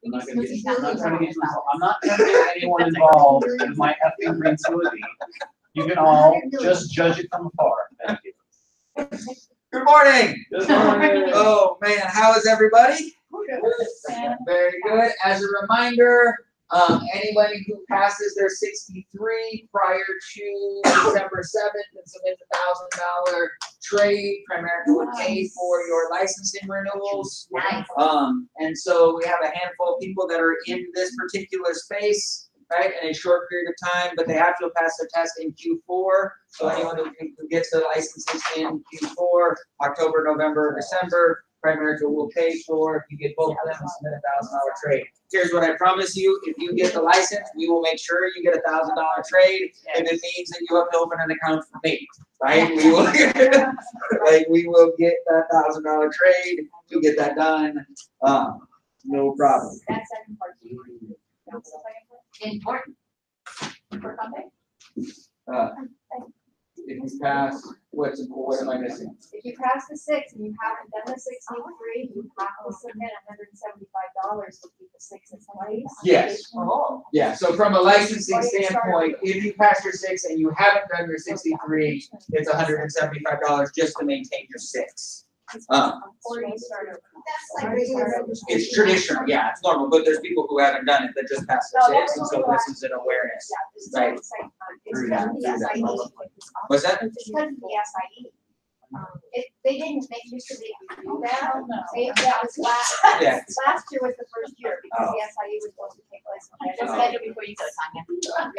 I'm not trying to get anyone involved in my effing green smoothie. You can all just judge it from afar. Thank you. Good morning. Good morning. Oh man, how is everybody? Very good. As a reminder, anybody who passes their 63 prior to December 7th and submits $1,000 trade, Primerica would pay for your licensing renewals. Nice. And so we have a handful of people that are in this particular space, right, in a short period of time, but they have to pass their test in Q4. So anyone who gets their licenses in Q4, October, November, December, Primerica will pay for. If you get both of them, submit $1,000 trade. Here's what I promise you: if you get the license, we will make sure you get $1,000 trade. If it means that you have to open an account for me, right? We will, like, we will get that $1,000 trade. You get that done, no problem. That second part, important. For Monday? If you pass, what am I missing? If you pass the 6 and you haven't done the 63, you have to submit $175 to keep the 6 in place. Yes. Oh. Yeah, so from a licensing standpoint, if you pass your 6 and you haven't done your 63, it's $175 just to maintain your 6. Or you start over. It's traditional, yeah, it's normal, but there's people who haven't done it that just passed their 6, and so this is an awareness. Right. It's because of the SIE. What's that? It's because of the SIE. They didn't make use of it to do that. That was last year was the first year because the SIE was supposed to take place. I just said it before you said it, Tanya.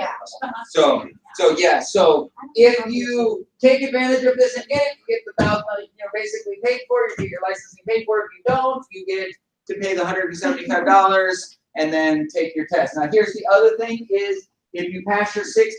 Yeah. So if you take advantage of this and get it, you get the $1,000, basically paid for. You get your licensing paid for. If you don't, you get to pay the $175 and then take your test. Now here's the other thing: is if you pass your 6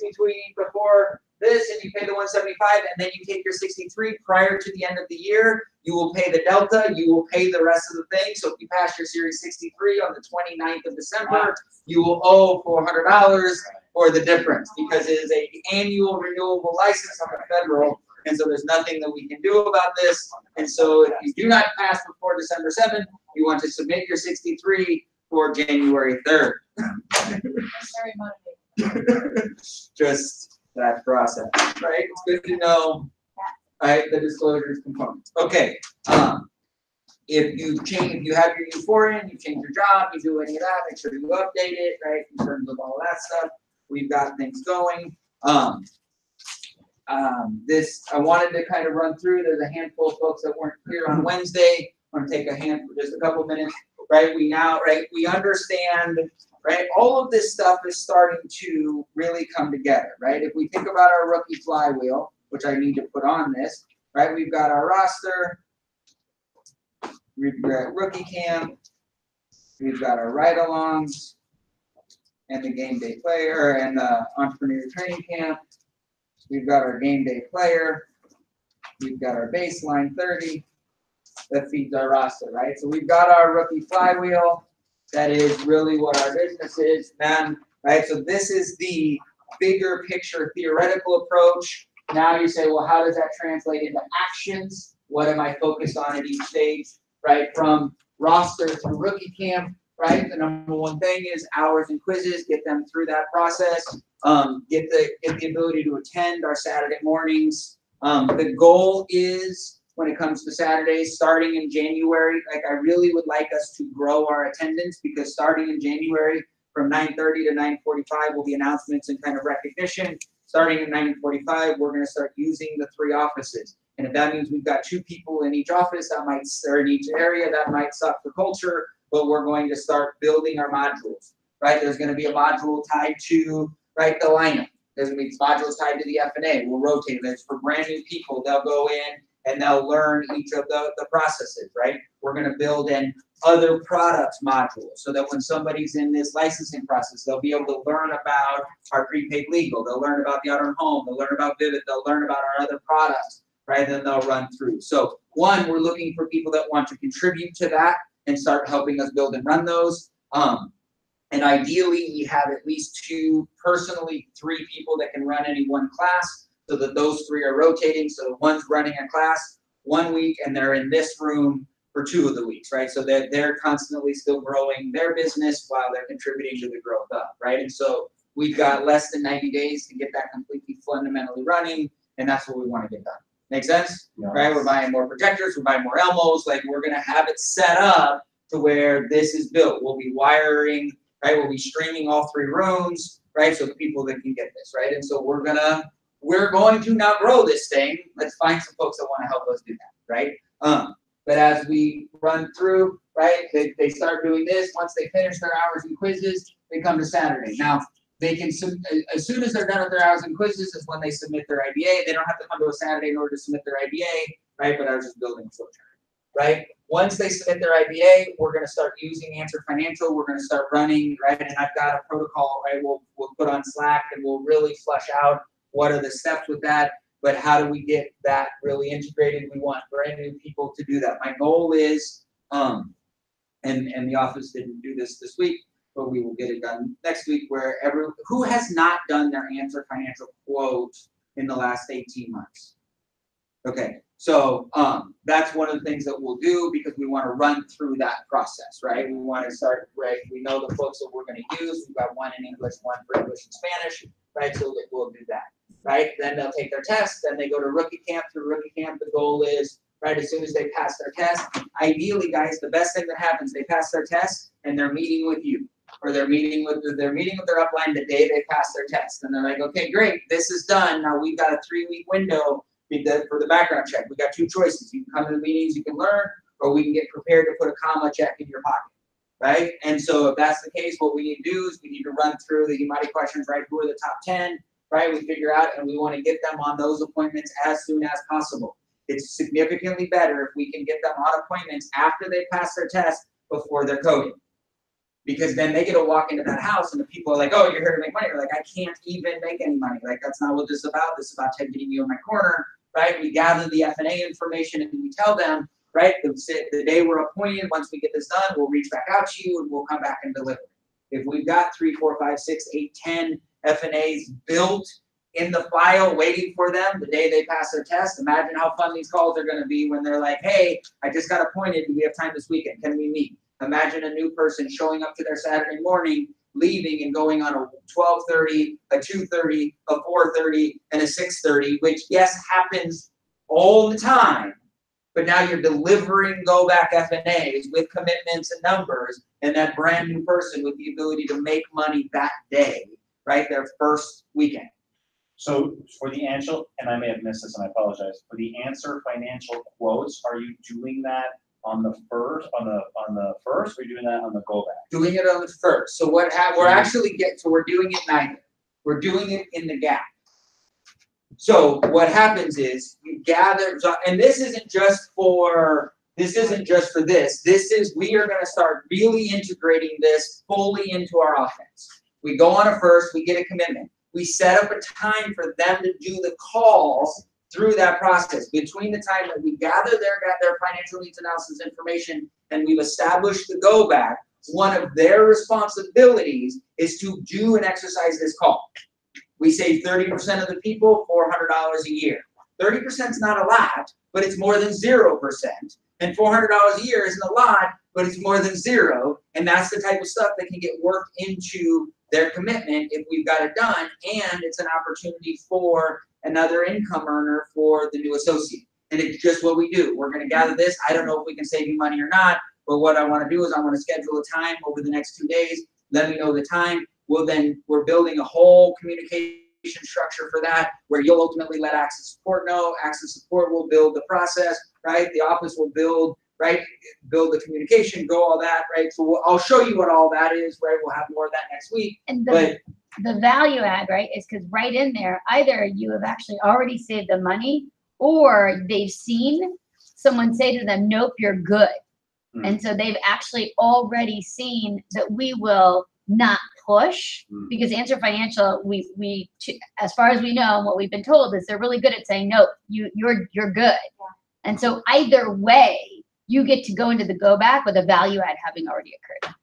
before this and you pay the $175 and then you take your 63 prior to the end of the year, you will pay the delta. You will pay the rest of the thing. So if you pass your Series 63 on the 29th of December, you will owe $400 for the difference because it is an annual renewable license on the federal, and so there's nothing that we can do about this. And so if you do not pass before December 7th, you want to submit your 63 for January 3rd. Just that process, right? It's good to know, right, the disclosures components. Okay. If you have your U4 in, you change your job, you do any of that, make sure you update it, right? In terms of all that stuff, we've got things going. This I wanted to kind of run through. There's a handful of folks that weren't here on Wednesday. I'm going to take a hand for just a couple minutes, right? We understand. Right, all of this stuff is starting to really come together, right? If we think about our rookie flywheel, which I need to put on this, right? We've got our roster, we've got rookie camp, we've got our ride-alongs, and the game day player, and the entrepreneur training camp. We've got our game day player. We've got our baseline 30 that feeds our roster, right? So we've got our rookie flywheel. That is really what our business is, man, right? So this is the bigger picture theoretical approach. Now you say, well, how does that translate into actions? What am I focused on at each stage, right? From roster through rookie camp, right? The number one thing is hours and quizzes, get them through that process, get the ability to attend our Saturday mornings. The goal is, when it comes to Saturdays, starting in January, I really would like us to grow our attendance, because starting in January from 9:30 to 9:45 will be announcements and kind of recognition. Starting at 9:45, we're going to start using the 3 offices. And if that means we've got 2 people in each office, or in each area, that might suck for culture, but we're going to start building our modules, right? There's going to be a module tied to, right, the lineup. There's going to be modules tied to the F&A. We'll rotate it. For brand new people, they'll go in and they'll learn each of the processes, right? We're going to build an other products module so that when somebody's in this licensing process, they'll be able to learn about our prepaid legal. They'll learn about the auto and home. They'll learn about Vivid. They'll learn about our other products, right? Then they'll run through. So one, we're looking for people that want to contribute to that and start helping us build and run those. And ideally, we have at least 2, personally 3 people that can run any one class, so that those 3 are rotating. So one's running a class 1 week and they're in this room for 2 of the weeks, right? So they're constantly still growing their business while they're contributing to the growth up, right? And so we've got less than 90 days to get that completely fundamentally running, and that's what we want to get done. Make sense? Yes. Right? We're buying more projectors, we're buying more Elmos, like we're gonna have it set up to where this is built. We'll be wiring, right? We'll be streaming all 3 rooms, right? So the people that can get this, right? And so we're going to now grow this thing. Let's find some folks that want to help us do that, right? But as we run through, right, they start doing this. Once they finish their hours and quizzes, they come to Saturday. Now, they can, as soon as they're done with their hours and quizzes is when they submit their IBA. They don't have to come to a Saturday in order to submit their IBA, right? But I was just building a flow chart, right? Once they submit their IBA, we're going to start using Answer Financial. We're going to start running, right? And I've got a protocol, right? We'll put on Slack and we'll really flesh out what are the steps with that. But how do we get that really integrated? We want brand new people to do that. My goal is, and the office didn't do this week, but we will get it done next week, where who has not done their Answer Financial quote in the last 18 months? Okay, so that's one of the things that we'll do, because we want to run through that process, right? We want to start, right? We know the folks that we're going to use. We've got one in English, one for English and Spanish, right? So we'll do that, right? Then they'll take their test. Then they go to rookie camp. Through rookie camp, the goal is, right, as soon as they pass their test, ideally, guys, the best thing that happens, they pass their test and they're meeting with you, or they're meeting with their upline the day they pass their test, and they're like, okay, great, this is done. Now we've got a 3-week window for the background check. We got 2 choices. You can come to the meetings, you can learn, or we can get prepared to put a comma check in your pocket, right? And so if that's the case, what we need to do is we need to run through the Humati questions, right? Who are the top 10, right? We figure out, and we want to get them on those appointments as soon as possible. It's significantly better if we can get them on appointments after they pass their test before they're coding. Because then they get to walk into that house and the people are like, oh, you're here to make money. You're like, I can't even make any money. Like, that's not what this is about. This is about getting you in my corner, right? We gather the F&A information and we tell them, right, the day we're appointed, once we get this done, we'll reach back out to you and we'll come back and deliver. If we've got 3, 4, 5, 6, 8, 10 F&As built in the file waiting for them the day they pass their test, imagine how fun these calls are going to be when they're like, hey, I just got appointed. Do we have time this weekend? Can we meet? Imagine a new person showing up to their Saturday morning, leaving and going on a 12:30, a 2:30, a 4:30, and a 6:30, which, yes, happens all the time. But now you're delivering go back F&As with commitments and numbers, and that brand new person with the ability to make money that day, right? Their first weekend. So for the Answer, and I may have missed this and I apologize, for the Answer Financial quotes, are you doing that on the first, or are you doing that on the go back? Doing it on the first. So we're doing it neither. We're doing it in the gap. So what happens is you gather, and this isn't just for this. We are going to start really integrating this fully into our offense. We go on a first, we get a commitment. We set up a time for them to do the calls through that process. Between the time that we gather their financial needs analysis information and we've established the go back, one of their responsibilities is to do and exercise this call. We save 30% of the people $400 a year. 30% is not a lot, but it's more than 0%. And $400 a year isn't a lot, but it's more than 0. And that's the type of stuff that can get worked into their commitment if we've got it done. And it's an opportunity for another income earner for the new associate. And it's just what we do. We're going to gather this. I don't know if we can save you money or not, but what I want to do is I want to schedule a time over the next 2 days. Let me know the time. We're building a whole communication structure for that, where you'll ultimately let Access Support know. Access Support will build the process, right? The office will build the communication, go all that, right? So I'll show you what all that is, right? We'll have more of that next week. And the value add, right, is because right in there, either you have actually already saved the money, or they've seen someone say to them, nope, you're good. Mm. And so they've actually already seen that we will not push, because Answer Financial, we as far as we know, and what we've been told is they're really good at saying, no, you're good. Yeah. And so either way, you get to go into the go back with a value add having already occurred.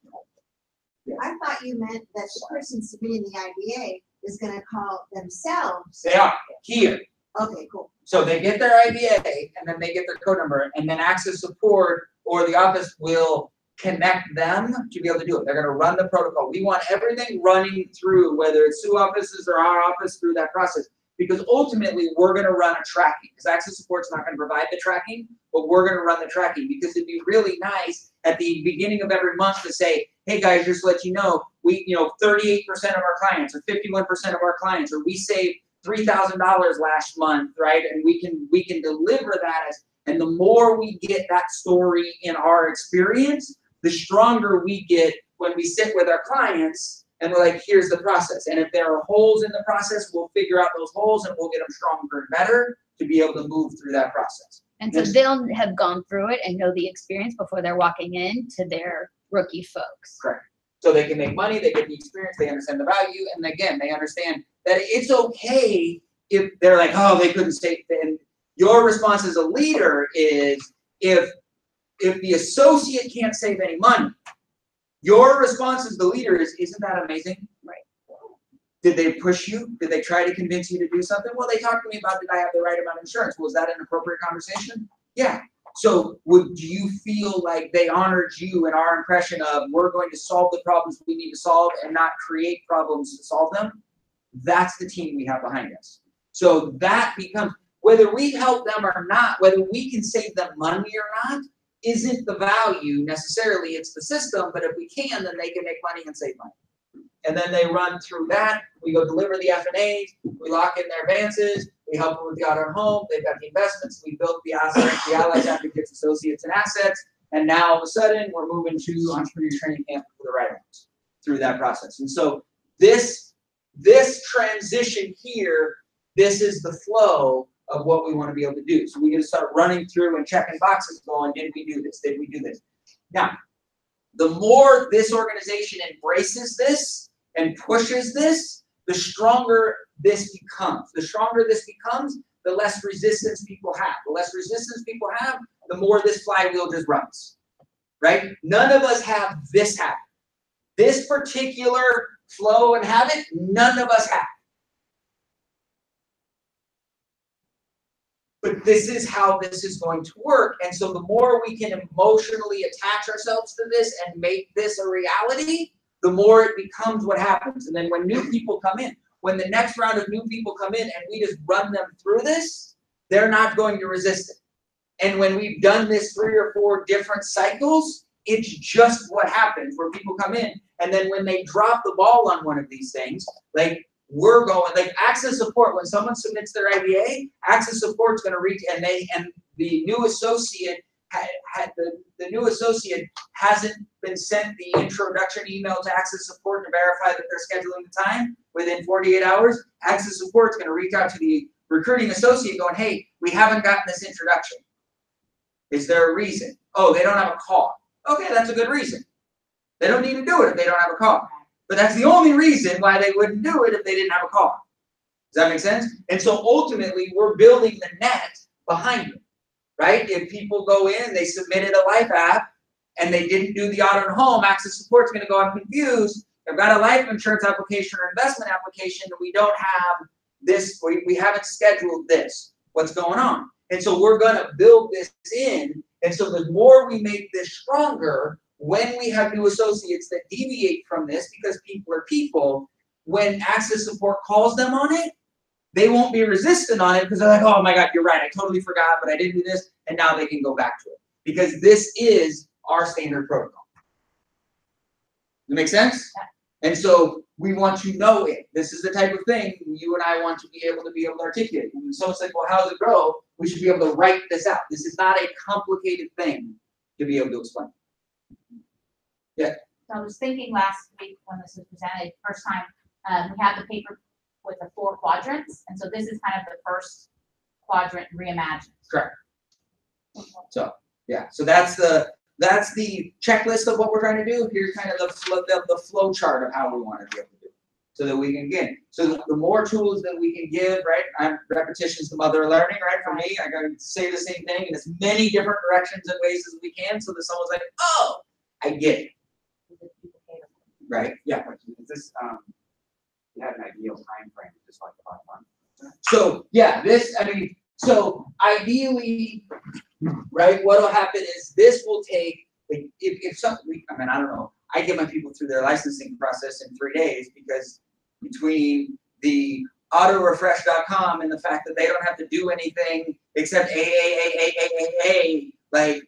I thought you meant that the person submitting the IBA is going to call themselves. They are here. Okay, cool. So they get their IBA and then they get their code number, and then Access Support or the office will connect them to be able to do it. They're gonna run the protocol. We want everything running through, whether it's Sioux offices or our office, through that process. Because ultimately, we're gonna run a tracking, because Access Support's not gonna provide the tracking, but we're gonna run the tracking, because it'd be really nice at the beginning of every month to say, hey guys, just to let you know, we, 38% of our clients, or 51% of our clients, or we saved $3,000 last month, right? And we can deliver that and the more we get that story in our experience, the stronger we get when we sit with our clients and we're like, here's the process. And if there are holes in the process, we'll figure out those holes and we'll get them stronger and better to be able to move through that process. And so they'll have gone through it and know the experience before they're walking in to their rookie folks. Correct. So they can make money, they get the experience, they understand the value, and again, they understand that it's okay if they're like, oh, they couldn't stay. And your response as a leader is, if the associate can't save any money, your response as the leader is, isn't that amazing? Right. Did they push you? Did they try to convince you to do something? Well, they talked to me about, did I have the right amount of insurance? Was that an appropriate conversation? Yeah. So do you feel like they honored you and our impression of, we're going to solve the problems we need to solve and not create problems to solve them? That's the team we have behind us. So that becomes, whether we help them or not, whether we can save them money or not, isn't the value necessarily, it's the system, but if we can, then they can make money and save money. And then they run through that, we go deliver the F&As, we lock in their advances, we help them with the auto and home, they've got the investments, we built the assets, the Allies Advocates Associates and assets, and now all of a sudden we're moving to Entrepreneur Training Camp for the right ones through that process. And so this transition here, this is the flow of what we want to be able to do. So we get to start running through and checking boxes going, did we do this? Did we do this? Now, the more this organization embraces this and pushes this, the stronger this becomes. The stronger this becomes, the less resistance people have. The less resistance people have, the more this flywheel just runs, right? None of us have this habit. This particular flow and habit, none of us have. But this is how this is going to work. And so the more we can emotionally attach ourselves to this and make this a reality, the more it becomes what happens. And then when new people come in, when the next round of new people come in and we just run them through this, they're not going to resist it. And when we've done this 3 or 4 different cycles, it's just what happens where people come in. And then when they drop the ball on one of these things, like, we're going, like Access Support, when someone submits their IBA, Access Support's going to reach, and the new associate the new associate hasn't been sent the introduction email to Access Support to verify that they're scheduling the time within 48 hours. Access Support's going to reach out to the recruiting associate going, hey, we haven't gotten this introduction. Is there a reason? Oh, they don't have a car. Okay, that's a good reason. They don't need to do it if they don't have a car. But that's the only reason why they wouldn't do it if they didn't have a car. Does that make sense? And so ultimately, we're building the net behind it, right? If people go in, they submitted a life app, and they didn't do the auto and home, Access Support's going to go, I'm confused. I've got a life insurance application or investment application, and we don't have this, we haven't scheduled this. What's going on? And so we're going to build this in. And so the more we make this stronger, when we have new associates that deviate from this, because people are people, when Access Support calls them on it, they won't be resistant on it because they're like, oh my God, you're right. I totally forgot, but I didn't do this. And now they can go back to it because this is our standard protocol. Does it make sense? And so we want to know it. This is the type of thing you and I want to be able to articulate. When someone's like, well, how does it go? We should be able to write this out. This is not a complicated thing to be able to explain. Yeah. So I was thinking last week when this was presented, first time, we had the paper with the 4 quadrants, and so this is kind of the first quadrant reimagined. Correct. So yeah, so that's the checklist of what we're trying to do. Here's kind of the flow chart of how we want to be able to do it, so that we can get. So the more tools that we can give, right? Repetition's the mother of learning, right? For me, I got to say the same thing in as many different directions and ways as we can, so that someone's like, oh, I get it. Right? Yeah. Is this, you had an ideal time frame, just like about a month? So, yeah, so ideally, right, what'll happen is this will take, like, if something, I don't know, I get my people through their licensing process in 3 days because between the autorefresh.com and the fact that they don't have to do anything except like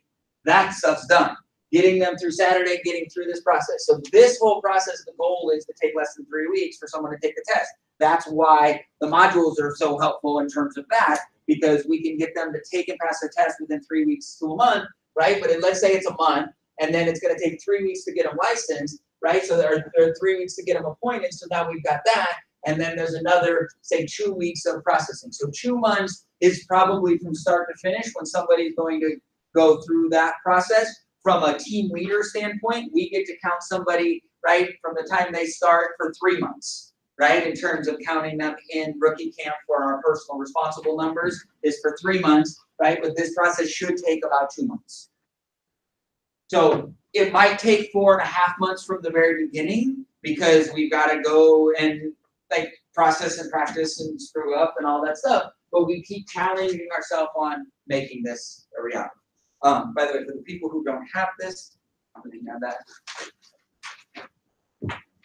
that stuff's done. Getting them through Saturday, getting through this process. So this whole process, the goal is to take less than 3 weeks for someone to take the test. That's why the modules are so helpful in terms of that, because we can get them to take and pass the test within 3 weeks to a month, right? But let's say it's a month, and then it's going to take 3 weeks to get them licensed, right? So there are 3 weeks to get them appointed. So now we've got that. And then there's another, say, 2 weeks of processing. So 2 months is probably from start to finish when somebody's going to go through that process. From a team leader standpoint, we get to count somebody, right, from the time they start for 3 months, right? In terms of counting them in rookie camp for our personal responsible numbers is for 3 months, right? But this process should take about 2 months. So it might take 4.5 months from the very beginning because we've got to go and like process and practice and screw up and all that stuff. But we keep challenging ourselves on making this a reality. By the way, for the people who don't have this, I'm going to have that.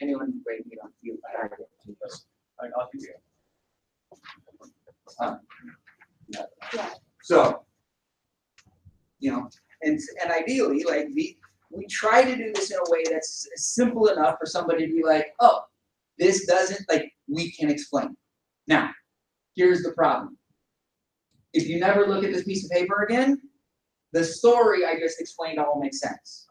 Anyone waiting on you? I'll give you. So, you know, and ideally, like we try to do this in a way that's simple enough for somebody to be like, oh, this doesn't, like, we can explain. Now, here's the problem. If you never look at this piece of paper again, the story I just explained all makes sense.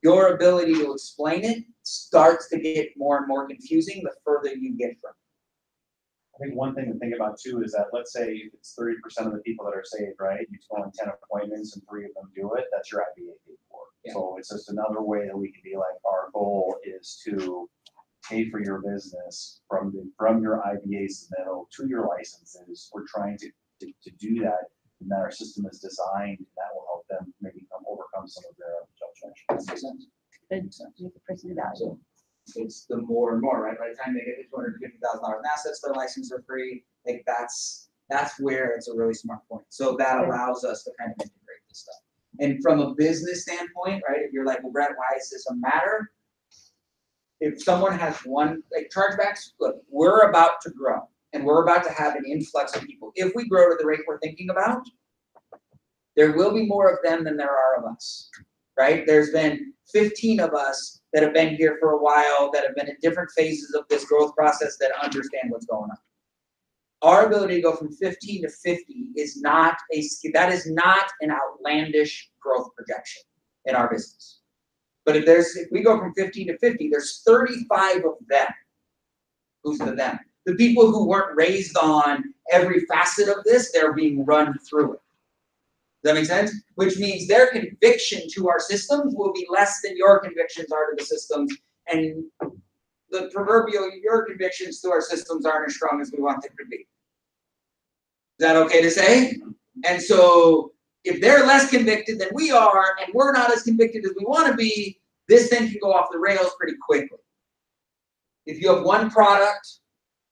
Your ability to explain it starts to get more and more confusing the further you get from it. I think one thing to think about too is that, let's say it's 30% of the people that are saved, right? You go on 10 appointments and 3 of them do it, that's your IBA paid for. Yeah. So it's just another way that we can be like, our goal is to pay for your business from your IBA submittal to your licenses. We're trying to do that, and that our system is designed that will help them maybe overcome some of their judgment. Makes sense. Good person value. So it's the more and more, right? By the time they get to $250,000 in assets, their license are free. Like that's where it's a really smart point. So that allows us to kind of integrate this stuff. And from a business standpoint, right? If you're like, well, Brett, why is this a matter? If someone has one, like chargebacks, look, we're about to grow and we're about to have an influx of people. If we grow to the rate we're thinking about, there will be more of them than there are of us, right? There's been 15 of us that have been here for a while, that have been in different phases of this growth process that understand what's going on. Our ability to go from 15 to 50 is not an outlandish growth projection in our business. But if we go from 15 to 50, there's 35 of them. Who's the them? The people who weren't raised on every facet of this, they're being run through it. Does that make sense? Which means their conviction to our systems will be less than your convictions are to the systems. And the proverbial, your convictions to our systems aren't as strong as we want them to be. Is that okay to say? And so if they're less convicted than we are, and we're not as convicted as we want to be, this thing can go off the rails pretty quickly. If you have one product,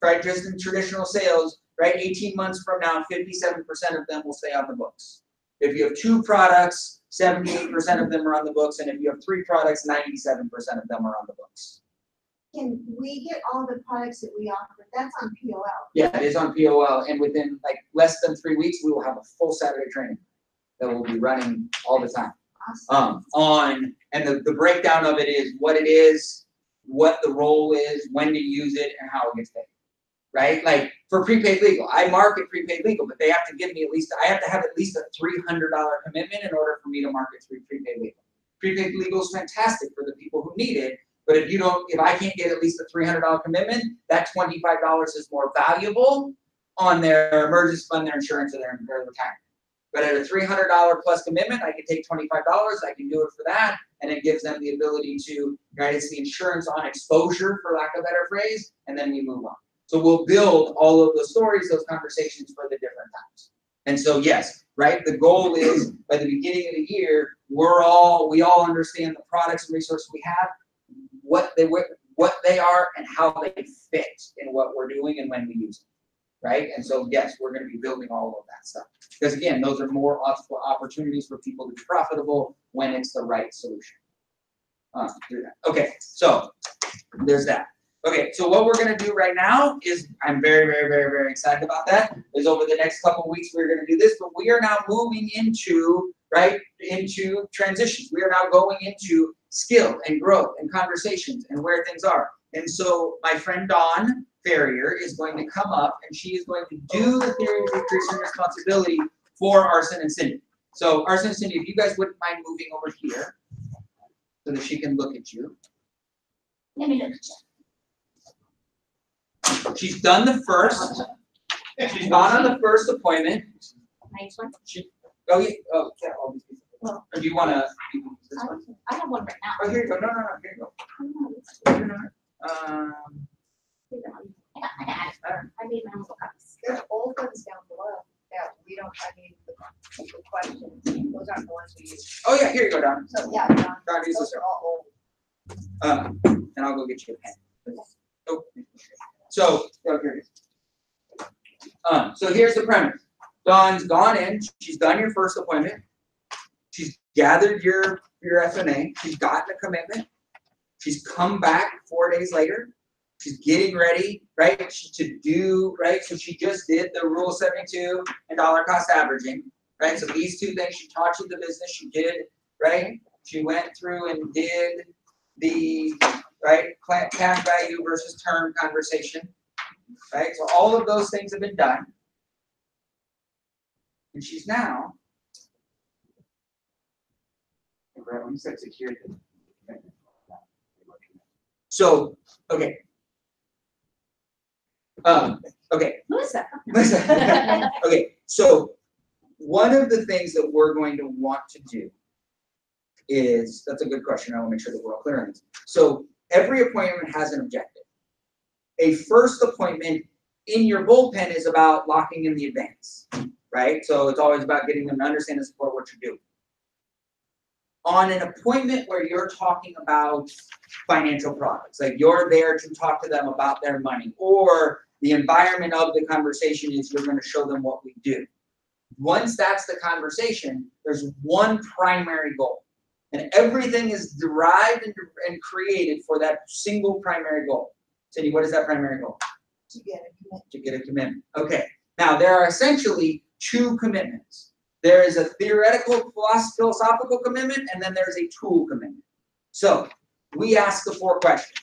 right, just in traditional sales, right, 18 months from now, 57% of them will stay on the books. If you have 2 products, 78% of them are on the books, and if you have 3 products, 97% of them are on the books. Can we get all the products that we offer? That's on POL. Yeah, it is on POL, and within like less than 3 weeks, we will have a full Saturday training that will be running all the time. Awesome. And the breakdown of it is, what the role is, when to use it, and how it gets paid. Right? Like for prepaid legal, I market prepaid legal, but they have to give me I have to have at least a $300 commitment in order for me to market through prepaid legal. Prepaid legal is fantastic for the people who need it, but if I can't get at least a $300 commitment, that $25 is more valuable on their emergency fund, their insurance, or their retirement. But at a $300 plus commitment, I can take $25, I can do it for that, and it gives them the ability to, right, it's the insurance on exposure, for lack of a better phrase, and then we move on. So we'll build all of those stories, those conversations for the different times. And so yes, right, the goal is by the beginning of the year, we all understand the products and resources we have, what they are and how they fit in what we're doing and when we use them. right? And so, yes, we're gonna be building all of that stuff. Because again, those are more opportunities for people to be profitable when it's the right solution. Do that. Okay, so there's that. Okay, so what we're gonna do right now is, I'm very, very, very, very excited about that, is over the next couple of weeks, we're gonna do this, but we are now moving into, right, into transitions. We are now going into skill and growth and conversations and where things are. And so my friend Dawn Ferrier is going to come up and she is going to do the theory of decreasing responsibility for Arson and Cindy. So Arson and Cindy, if you guys wouldn't mind moving over here so that she can look at you. Let me look at you. She's done the first. She's gone on the first appointment. Nice one. Oh, yeah, all these people. Well, Or do you wanna, you can use this one? I have one right now. Oh, here you go, no, here you go. I got it. I made my own copies. There's old ones down below that we don't, I mean, the questions, those aren't the ones we use. Oh, yeah, here you go, Don. So, yeah, Don, Don, use those this are all old. one. And I'll go get you a pen. Oh, so, here it is. So here's the premise. Dawn's gone in, she's done your first appointment. She's gathered your FNA, she's gotten a commitment. She's come back 4 days later. She's getting ready, right, to do, right, so she just did the Rule 72 and dollar cost averaging, right? So these two things, she taught you the business, she did, right? She went through and did the, right, cash value versus term conversation, right? So all of those things have been done. And she's now. When you said security. So, okay. Okay. Who is that? Listen. Okay, so one of the things that we're going to want to do is, that's a good question. I want to make sure that we're all clear on this. So every appointment has an objective. A first appointment in your bullpen is about locking in the advance, right? So it's always about getting them to understand and support what you're doing. On an appointment where you're talking about financial products, like you're there to talk to them about their money, or the environment of the conversation is you're going to show them what we do. Once that's the conversation, there's one primary goal. And everything is derived and created for that single primary goal. Cindy, what is that primary goal? To get a commitment. To get a commitment. Okay. Now, there are essentially two commitments. There is a theoretical philosophical commitment, and then there's a tool commitment. So we ask the 4 questions.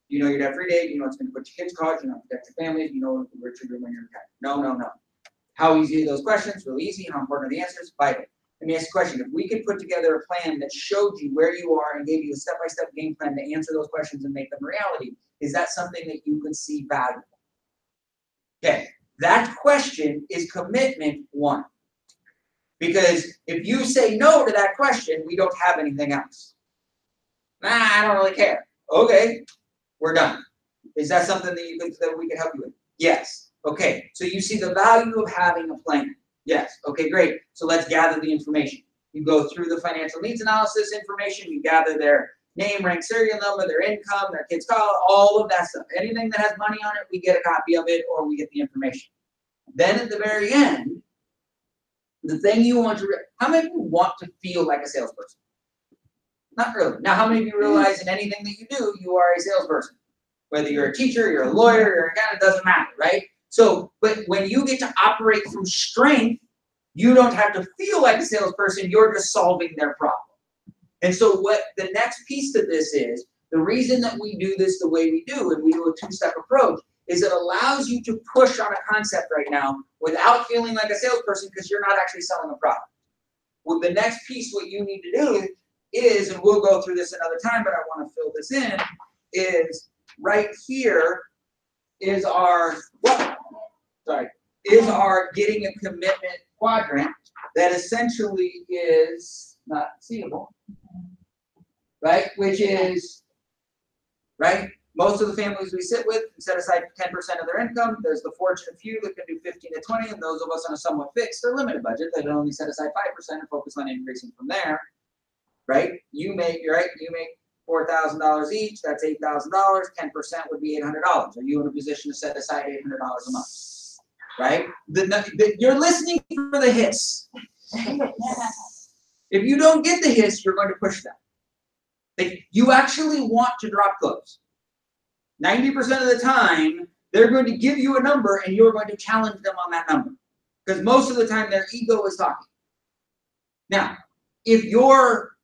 You know your debt free date, you know it's going to put your kids' college, you know protect your family, you know where to do when you're retired. No. How easy are those questions? Really easy. How important are the answers? Vital. Let me ask you a question. If we could put together a plan that showed you where you are and gave you a step-by-step game plan to answer those questions and make them a reality, is that something that you could see valuable? Okay, that question is commitment 1. Because if you say no to that question, we don't have anything else. Nah, I don't really care. Okay, we're done. Is that something that you think that we can help you with? Yes. Okay, so you see the value of having a plan. Yes. Okay, great. So let's gather the information. You go through the financial needs analysis information. You gather their name, rank, serial number, their income, their kids' college, all of that stuff. Anything that has money on it, we get a copy of it or we get the information. Then at the very end, the thing you want to, how many of you want to feel like a salesperson? Not really. Now, how many of you realize in anything that you do, you are a salesperson? Whether you're a teacher, you're a lawyer, you're an accountant, it doesn't matter, right? So, but when you get to operate from strength, you don't have to feel like a salesperson, you're just solving their problem. And so what the next piece to this is, the reason that we do this the way we do, and we do a 2-step approach, is it allows you to push on a concept right now without feeling like a salesperson because you're not actually selling a product. Well, the next piece, what you need to do is, and we'll go through this another time, but I want to fill this in, is right here is our, is our getting a commitment quadrant that essentially is not seeable, right? Which is, right? Most of the families we sit with set aside 10% of their income. There's the fortunate few that can do 15 to 20, and those of us on a somewhat fixed or limited budget that only set aside 5% and focus on increasing from there, right? You make $4,000 each, that's $8,000, 10% would be $800. Are you in a position to set aside $800 a month? Right? You're listening for the hiss. If you don't get the hiss, you're going to push them. You actually want to drop clothes. 90% of the time, they're going to give you a number and you're going to challenge them on that number. Because most of the time, their ego is talking. Now, if you're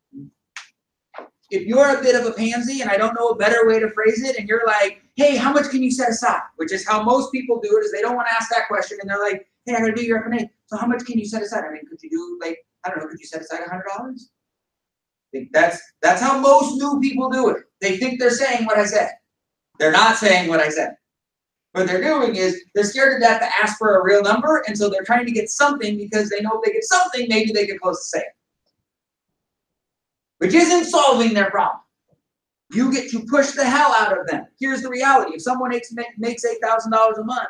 a bit of a pansy, and I don't know a better way to phrase it, and you're like, hey, how much can you set aside? Which is how most people do it, is they don't want to ask that question, and they're like, hey, I'm going to do your F&A, so how much can you set aside? I mean, could you do, like, I don't know, could you set aside $100? That's how most new people do it. They think they're saying what I said. They're not saying what I said. What they're doing is they're scared to death to ask for a real number, and so they're trying to get something because they know if they get something, maybe they can close the sale. Which isn't solving their problem. You get to push the hell out of them. Here's the reality. If someone makes $8,000 a month,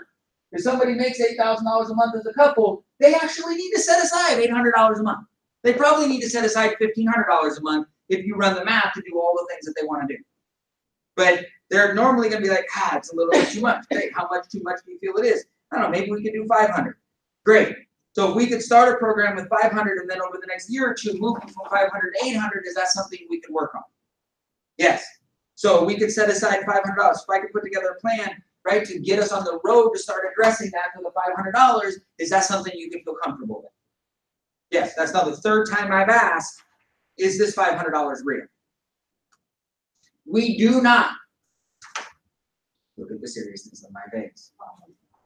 if somebody makes $8,000 a month as a couple, they actually need to set aside $800 a month. They probably need to set aside $1,500 a month if you run the math to do all the things that they want to do. But they're normally going to be like, it's a little bit too much. Hey, how much too much do you feel it is? I don't know, maybe we could do 500. Great. So if we could start a program with 500 and then over the next year or two, move from 500 to 800, is that something we could work on? Yes. So we could set aside $500. If I could put together a plan, right, to get us on the road to start addressing that for the $500, is that something you can feel comfortable with? Yes, that's now the third time I've asked, is this $500 real? We do not, look at the seriousness of my face,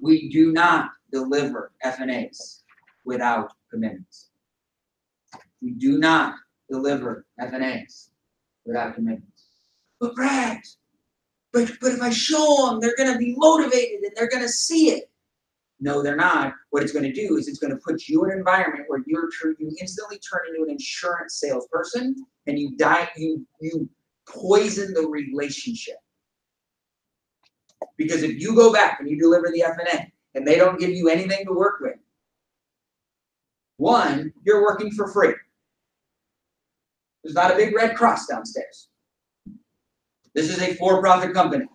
we do not deliver F&As without commitments. We do not deliver F&As without commitments. But Brad, but if I show them, they're going to be motivated and they're going to see it. No, they're not. What it's going to do is it's going to put you in an environment where you instantly turn into an insurance salesperson and you poison the relationship. Because if you go back and you deliver the F&A and they don't give you anything to work with, one, you're working for free. There's not a big red cross downstairs. This is a for-profit company.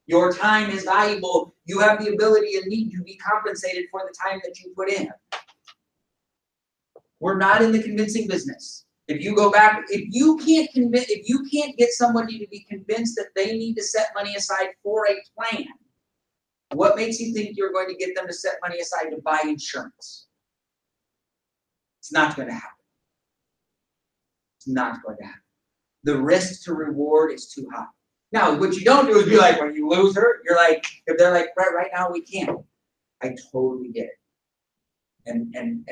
Your time is valuable. You have the ability and need to be compensated for the time that you put in. We're not in the convincing business. If you go back, if you can't get somebody to be convinced that they need to set money aside for a plan, what makes you think you're going to get them to set money aside to buy insurance? It's not going to happen. It's not going to happen. The risk to reward is too high. Now, what you don't do is be like, when you lose her, you're like, if they're like, right now we can't. I totally get it. And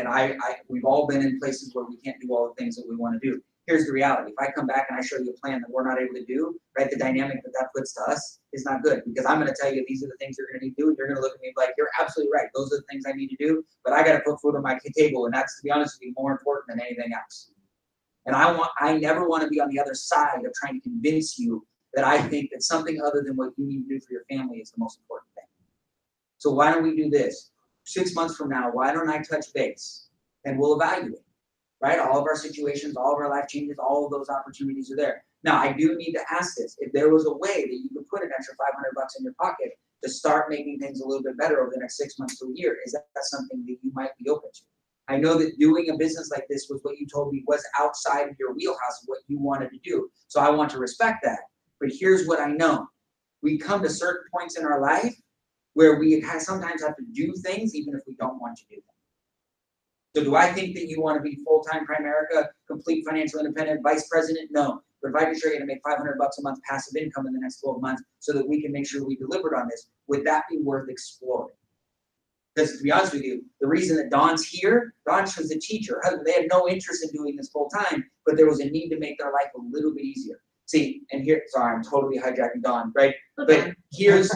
we've all been in places where we can't do all the things that we want to do. Here's the reality. If I come back and I show you a plan that we're not able to do, right, the dynamic that puts to us is not good, because I'm going to tell you these are the things you're going to need to do, and you're going to look at me like, you're absolutely right. Those are the things I need to do, but I got to put food on my table, and that's, to be honest with you, more important than anything else. And I never want to be on the other side of trying to convince you that I think that something other than what you need to do for your family is the most important thing. So why don't we do this? 6 months from now, why don't I touch base and we'll evaluate, right? All of our situations, all of our life changes, all of those opportunities are there. Now, I do need to ask this. If there was a way that you could put an extra $500 in your pocket to start making things a little bit better over the next 6 months to a year, is that something that you might be open to? I know that doing a business like this was what you told me was outside of your wheelhouse of what you wanted to do. So I want to respect that. But here's what I know. We come to certain points in our life where we sometimes have to do things even if we don't want to do them. So do I think that you want to be full-time Primerica, complete financial independent, vice president? No. But if I can show you to make $500 a month passive income in the next 12 months so that we can make sure we delivered on this, would that be worth exploring? Because to be honest with you, the reason that Dawn's here, Dawn was a teacher. They had no interest in doing this full-time, but there was a need to make their life a little bit easier. See, and here, sorry, I'm totally hijacking Dawn, right? But here's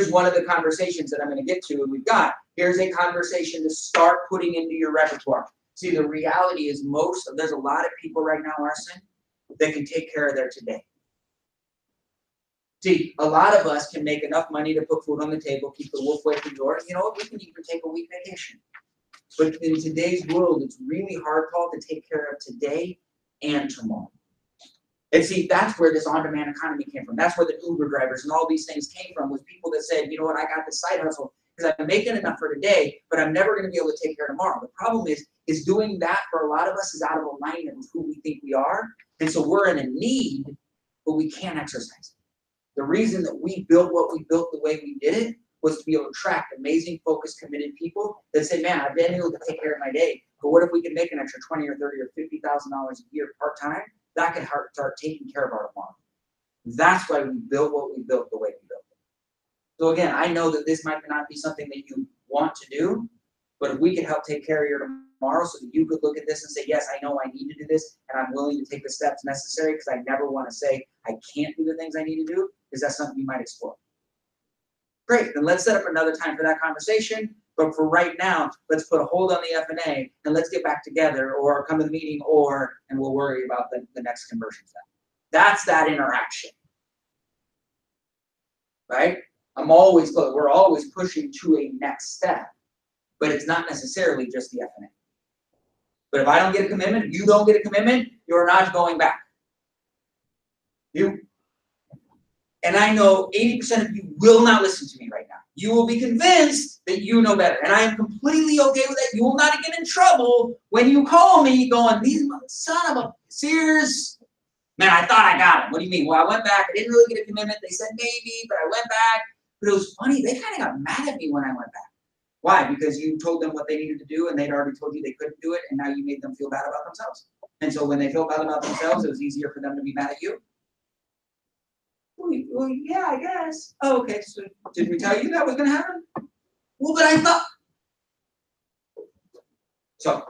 one of the conversations that I'm going to get to, and we've got. Here's a conversation to start putting into your repertoire. See, the reality is there's a lot of people right now, Arson, that can take care of their today. See, a lot of us can make enough money to put food on the table, keep the wolf away from the door. You know what? We can even take a week vacation. But in today's world, it's really hard, Paul, to take care of today and tomorrow. And see, that's where this on-demand economy came from. That's where the Uber drivers and all these things came from, was people that said, you know what, I got this side hustle because I'm making enough for today, but I'm never gonna be able to take care of tomorrow. The problem is doing that for a lot of us is out of alignment with who we think we are. And so we're in a need, but we can't exercise it. The reason that we built what we built the way we did it was to be able to attract amazing, focused, committed people that say, man, I've been able to take care of my day, but what if we can make an extra $20 or $30 or $50,000 a year part-time? That could start taking care of our tomorrow. That's why we built what we built the way we built it. So again, I know that this might not be something that you want to do, but if we could help take care of your tomorrow so that you could look at this and say, yes, I know I need to do this, and I'm willing to take the steps necessary, because I never want to say I can't do the things I need to do, is that something you might explore? Great, then let's set up another time for that conversation. But for right now, let's put a hold on the F&A and let's get back together, or come to the meeting, and we'll worry about the next conversion step. That's that interaction, right? We're always pushing to a next step, but it's not necessarily just the F&A. But if I don't get a commitment, you don't get a commitment, you're not going back. And I know 80% of you will not listen to me right now. You will be convinced that you know better. And I am completely okay with that. You will not get in trouble when you call me going, these son of a Sears. Man, I thought I got him. What do you mean? Well, I went back. I didn't really get a commitment. They said maybe, but I went back. But it was funny. They kind of got mad at me when I went back. Why? Because you told them what they needed to do, and they'd already told you they couldn't do it, and now you made them feel bad about themselves. And so when they felt bad about themselves, it was easier for them to be mad at you. Well, yeah, I guess. Oh, okay, so did we tell you that was going to happen? Well, but I thought. So,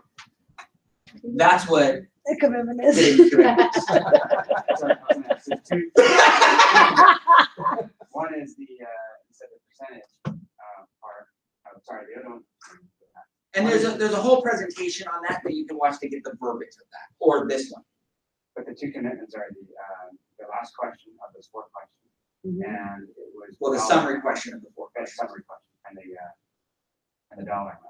that's what The commitment getting commitments. One is the, you said the percentage part. I'm sorry, the other one. And there's a whole presentation on that you can watch to get the verbiage of that, or this one. But the two commitments are the last question of this fourth question, and it was. Well, the summary question of the fourth The question. summary question, and the dollar amount.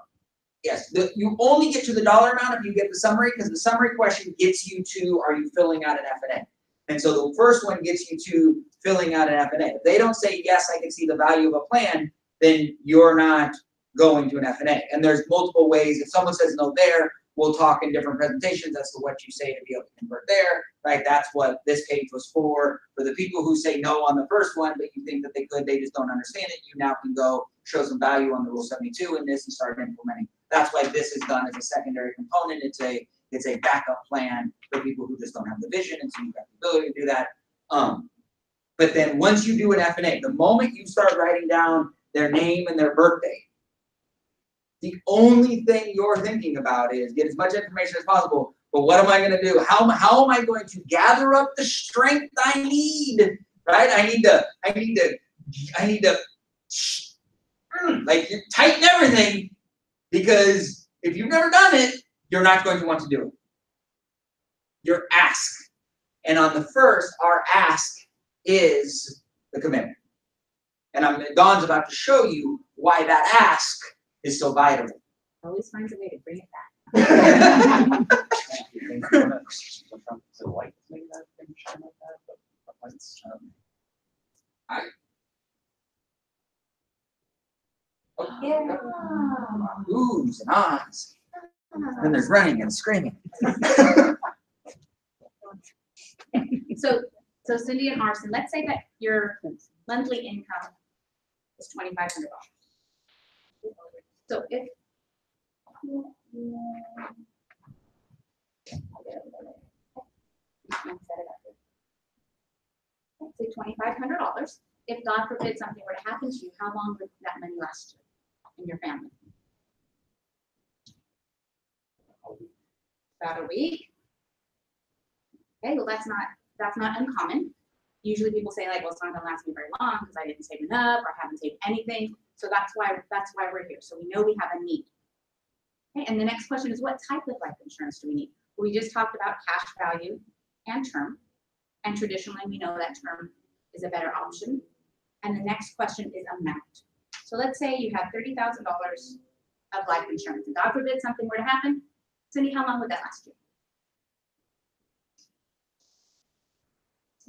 Yes, you only get to the dollar amount if you get the summary, because the summary question gets you to, are you filling out an F&A? And so the first one gets you to filling out an F&A. If they don't say, yes, I can see the value of a plan, then you're not going to an F&A. And there's multiple ways. If someone says no there, we'll talk in different presentations as to what you say to be able to convert there, right? That's what this page was for. For the people who say no on the first one, but you think that they could, they just don't understand it, you now can go show some value on the Rule 72 in this and start implementing. That's why this is done as a secondary component. It's a backup plan for people who just don't have the vision, and so you've got the ability to do that. But then once you do an F&A, the moment you start writing down their name and their birthday, the only thing you're thinking about is get as much information as possible, but what am I going to do? How am I going to gather up the strength I need, right? I need to like tighten everything, because if you've never done it, you're not going to want to do it. Your ask. And on the first, our ask is the commitment. And Dawn's about to show you why that ask is so vital. Always finds a way to bring it back. Yeah. Oohs and ahs. Then there's running and screaming. So Cindy and Arson, let's say that your monthly income is $2,500. So if say $2,500. If God forbid something were to happen to you, how long would that money last you and your family? About a week. Okay, well that's not uncommon. Usually people say like, well, it's not gonna last me very long because I didn't save enough or I haven't saved anything. So that's why we're here. So we know we have a need. Okay, and the next question is, what type of life insurance do we need? We just talked about cash value and term. And traditionally we know that term is a better option. And the next question is amount. So let's say you have $30,000 of life insurance, and God forbid something were to happen. Cindy, how long would that last you?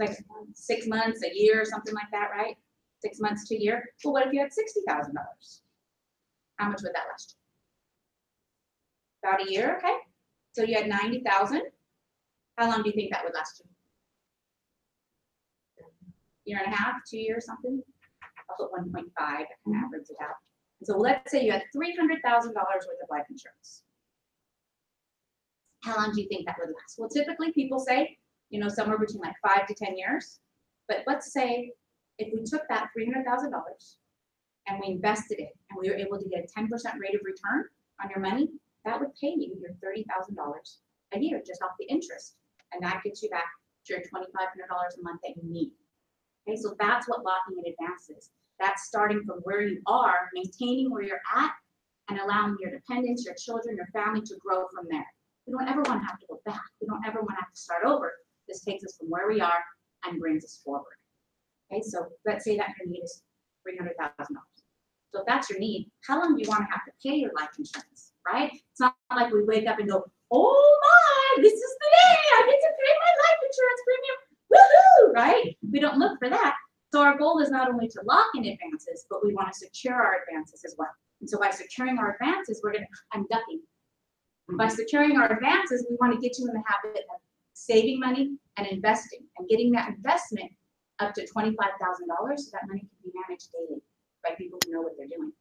like 6 months, a year, something like that, right? 6 months to a year. Well, what if you had $60,000? How much would that last you? About a year, okay? So you had 90,000. How long do you think that would last you? Year and a half, 2 years, something? I'll put 1.5 and average it out. So let's say you had $300,000 worth of life insurance. How long do you think that would last? Well, typically people say, you know, somewhere between like 5 to 10 years. But let's say if we took that $300,000 and we invested it and we were able to get a 10% rate of return on your money, that would pay you your $30,000 a year just off the interest. And that gets you back to your $2,500 a month that you need. Okay, so that's what locking in advance is. That's starting from where you are, maintaining where you're at, and allowing your dependents, your children, your family to grow from there. We don't ever want to have to go back. We don't ever want to have to start over. This takes us from where we are and brings us forward. Okay, so let's say that your need is $300,000. So if that's your need, how long do you want to have to pay your life insurance, right? It's not like we wake up and go, oh my, this is the day I get to pay my life insurance premium, woohoo, right? We don't look for that. So our goal is not only to lock in advances, but we want to secure our advances as well. And so by securing our advances, I'm ducking. By securing our advances, we want to get you in the habit of saving money and investing and getting that investment up to $25,000 so that money can be managed daily by people who know what they're doing.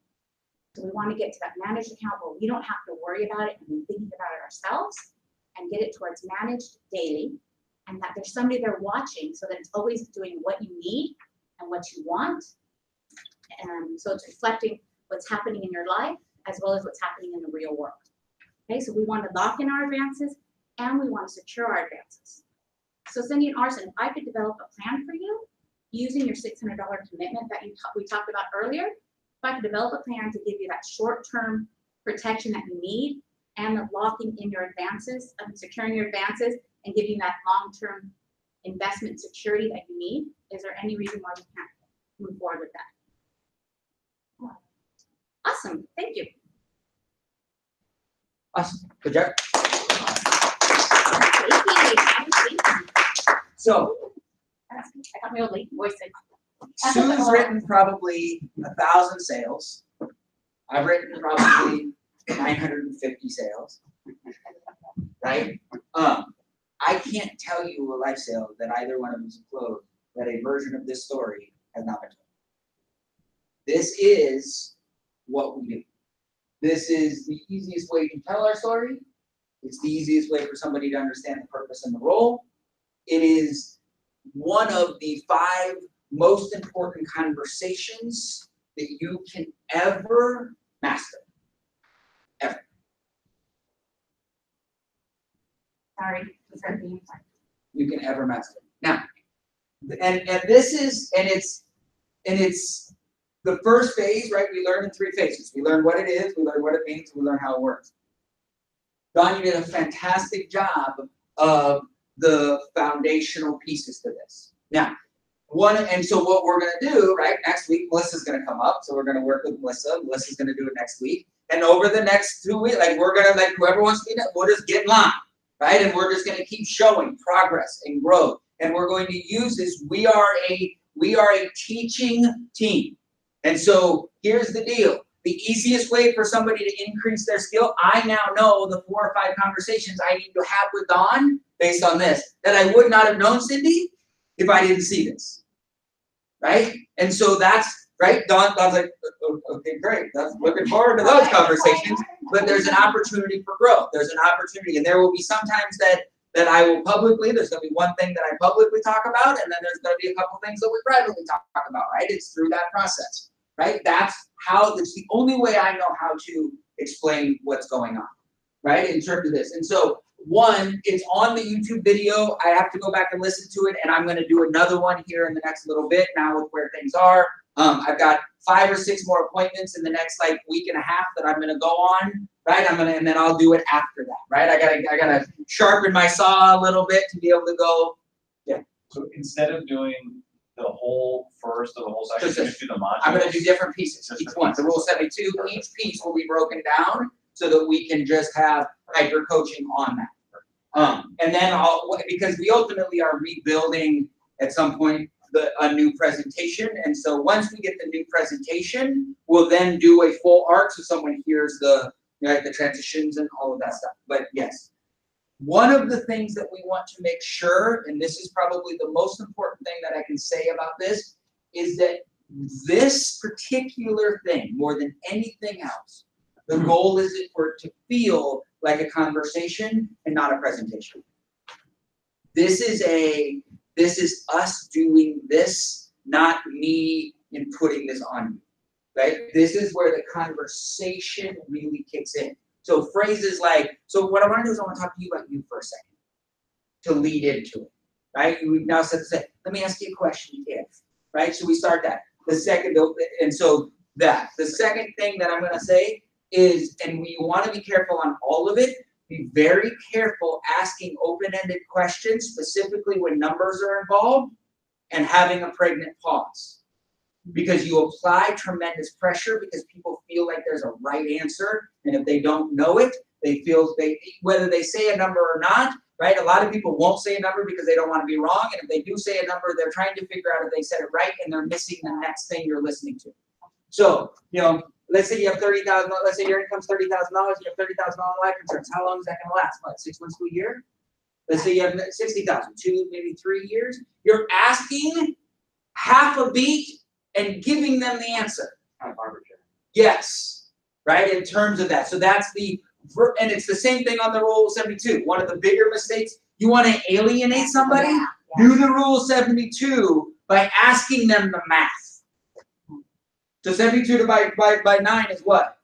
So we want to get to that managed account where we don't have to worry about it and be thinking about it ourselves, and get it towards managed daily, and that there's somebody there watching so that it's always doing what you need and what you want. And so it's reflecting what's happening in your life as well as what's happening in the real world. Okay, so we want to lock in our advances and we want to secure our advances. So Cindy and Arson, if I could develop a plan for you using your $600 commitment that we talked about earlier, if I could develop a plan to give you that short-term protection that you need and the locking in your advances, securing your advances and giving that long-term investment security that you need, is there any reason why we can't move forward with that? Awesome, thank you. Awesome, good job. Thank you. So I got my old lady voice in. Sue's written probably 1,000 sales. I've written probably 950 sales, right? I can't tell you a life sale that either one of us closed that a version of this story has not been told. This is what we do. This is the easiest way to tell our story. It's the easiest way for somebody to understand the purpose and the role. It is one of the 5 most important conversations that you can ever master. Ever. Sorry, You can ever master. Now, and this is, and it's the first phase, right? We learn in 3 phases. We learn what it is, we learn what it means, we learn how it works. Don, you did a fantastic job of the foundational pieces to this. Now, and so what we're going to do, right, next week, Melissa's going to come up. So we're going to work with Melissa. Melissa's going to do it next week. And over the next 2 weeks, like we're going to, like whoever wants to be, we'll just get in line, right? And we're just going to keep showing progress and growth. And we're going to use this. We are a teaching team. And so here's the deal. The easiest way for somebody to increase their skill, I now know the 4 or 5 conversations I need to have with Don based on this, that I would not have known, Cindy, if I didn't see this, right? And so that's, right, Don's like, okay, great, that's looking forward to those conversations, but there's an opportunity for growth. There's an opportunity, and there will be sometimes that I will publicly, there's going to be one thing that I publicly talk about, and then there's going to be a couple things that we privately talk about, right? It's through that process, right? That's the only way I know how to explain what's going on, right, in terms of this. And so, one, it's on the YouTube video. I have to go back and listen to it, and I'm going to do another one here in the next little bit now with where things are. I've got 5 or 6 more appointments in the next like week and a half that I'm going to go on, right? And then I'll do it after that, right? I gotta sharpen my saw a little bit to be able to go. Yeah. So instead of doing the whole first of the whole section, just do the modules. I'm going to do different pieces, each one. The Rule 72, each piece will be broken down so that we can just have hyper coaching on that. And then because we ultimately are rebuilding at some point a new presentation. And so once we get the new presentation, we'll then do a full arc so someone hears the transitions and all of that stuff. But yes, one of the things that we want to make sure, and this is probably the most important thing that I can say about this, is that this particular thing, more than anything else, the goal is for it to feel like a conversation and not a presentation. This is us doing this, not me inputting this on you, right? This is where the conversation really kicks in. So phrases like, so what I want to do is I want to talk to you about you for a second to lead into it, right? We've now said, let me ask you a question, if, right? So we start that. The second thing that I'm going to say is, and we want to be careful on all of it, be very careful asking open-ended questions, specifically when numbers are involved, and having a pregnant pause. Because you apply tremendous pressure because people feel like there's a right answer, and if they don't know it, whether they say a number or not, right? A lot of people won't say a number because they don't want to be wrong, and if they do say a number, they're trying to figure out if they said it right, and they're missing the next thing you're listening to. So, let's say you have $30,000. Let's say your income's $30,000. You have $30,000 life insurance. How long is that going to last? What, 6 months to a year? Let's say you have $60,000, 2, maybe 3 years. You're asking half a beat and giving them the answer. Kind of arbitrary. Yes, right. In terms of that, so that's and it's the same thing on the Rule of 72. One of the bigger mistakes: you want to alienate somebody. Do the Rule of 72 by asking them the math. So 72 divided by 9 is what?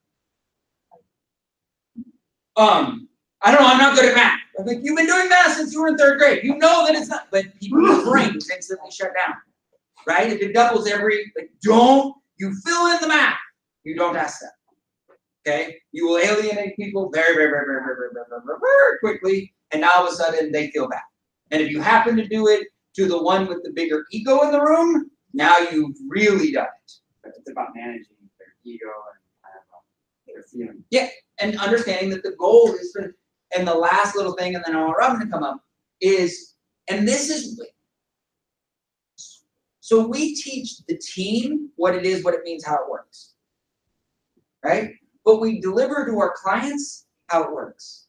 I don't know, I'm not good at math. I'm like, you've been doing math since you were in 3rd grade. You know that it's not, but people's brains instantly shut down. Right? If it doubles you fill in the math. You don't ask them. Okay? You will alienate people very, very, very, very, very, very, very, very, very quickly, and now all of a sudden they feel bad. And if you happen to do it to the one with the bigger ego in the room, now you've really done it. It's about managing their ego and their feelings. Yeah, and understanding that the goal is and the last little thing, and then I want Robin to come up, is, and this is, so we teach the team what it is, what it means, how it works, right? But we deliver to our clients how it works.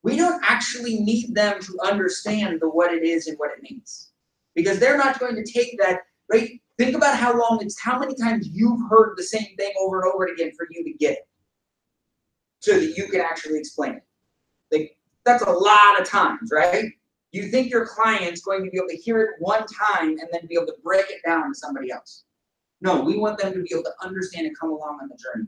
We don't actually need them to understand what it is and what it means, because they're not going to take that, right? Think about how many times you've heard the same thing over and over again for you to get it, so that you can actually explain it. Like, that's a lot of times, right? You think your client's going to be able to hear it one time and then be able to break it down to somebody else. No, we want them to be able to understand and come along on the journey.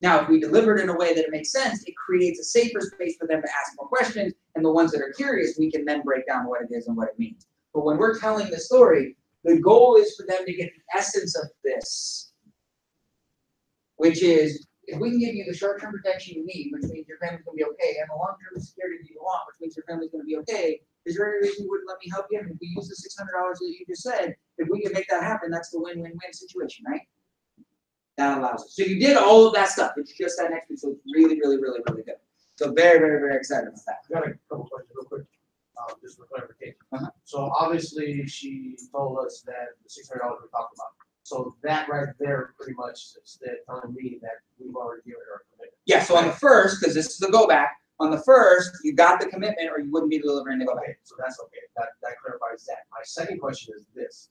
Now, if we deliver it in a way that it makes sense, it creates a safer space for them to ask more questions, and the ones that are curious, we can then break down what it is and what it means. But when we're telling the story, the goal is for them to get the essence of this, which is, if we can give you the short-term protection you need, which means your family's going to be okay, and the long-term security you want, which means your family's going to be okay, is there any reason you wouldn't let me help you? And if we use the $600 that you just said, if we can make that happen, that's the win-win-win situation, right? That allows us. So you did all of that stuff. It's just that next week, so it's really, really, really, really good. So very, very, very excited about that. I got a couple questions real quick, just for clarification. Uh-huh. So obviously she told us that the $600 we talked about. So that right there pretty much is that telling me that we've already given her a commitment. Yeah, so on the first, because this is the go back, on the first, you got the commitment or you wouldn't be delivering the go back. Okay, so that's okay. That clarifies that. My second question is this.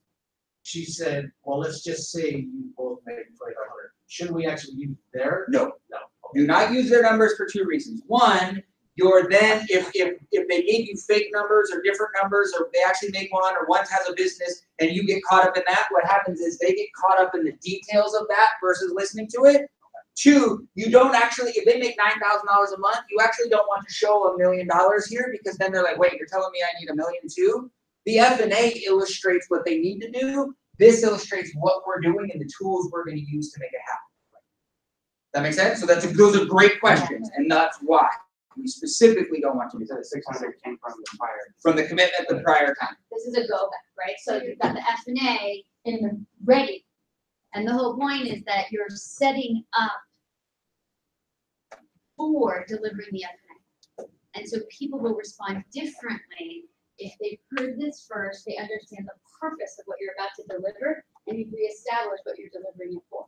She said, well, let's just say you both made 2,500. Shouldn't we actually use their? No. No. Do not use their numbers for 2 reasons. One, you're then, if they gave you fake numbers or different numbers, or they actually make one, or one has a business and you get caught up in that, what happens is they get caught up in the details of that versus listening to it. 2, you don't actually, if they make $9,000 a month, you actually don't want to show $1 million here, because then they're like, wait, you're telling me I need $1 million too? The F&A illustrates what they need to do. This illustrates what we're doing and the tools we're going to use to make it happen. That makes sense? So those are great questions, and that's why we specifically don't want to do So that. the 600 came from the prior. From the commitment the prior time. This is a go back, right? So you've got the F&A in the ready. And the whole point is that you're setting up for delivering the F&A. And so people will respond differently if they've heard this first, they understand the purpose of what you're about to deliver, and you've reestablished what you're delivering it for.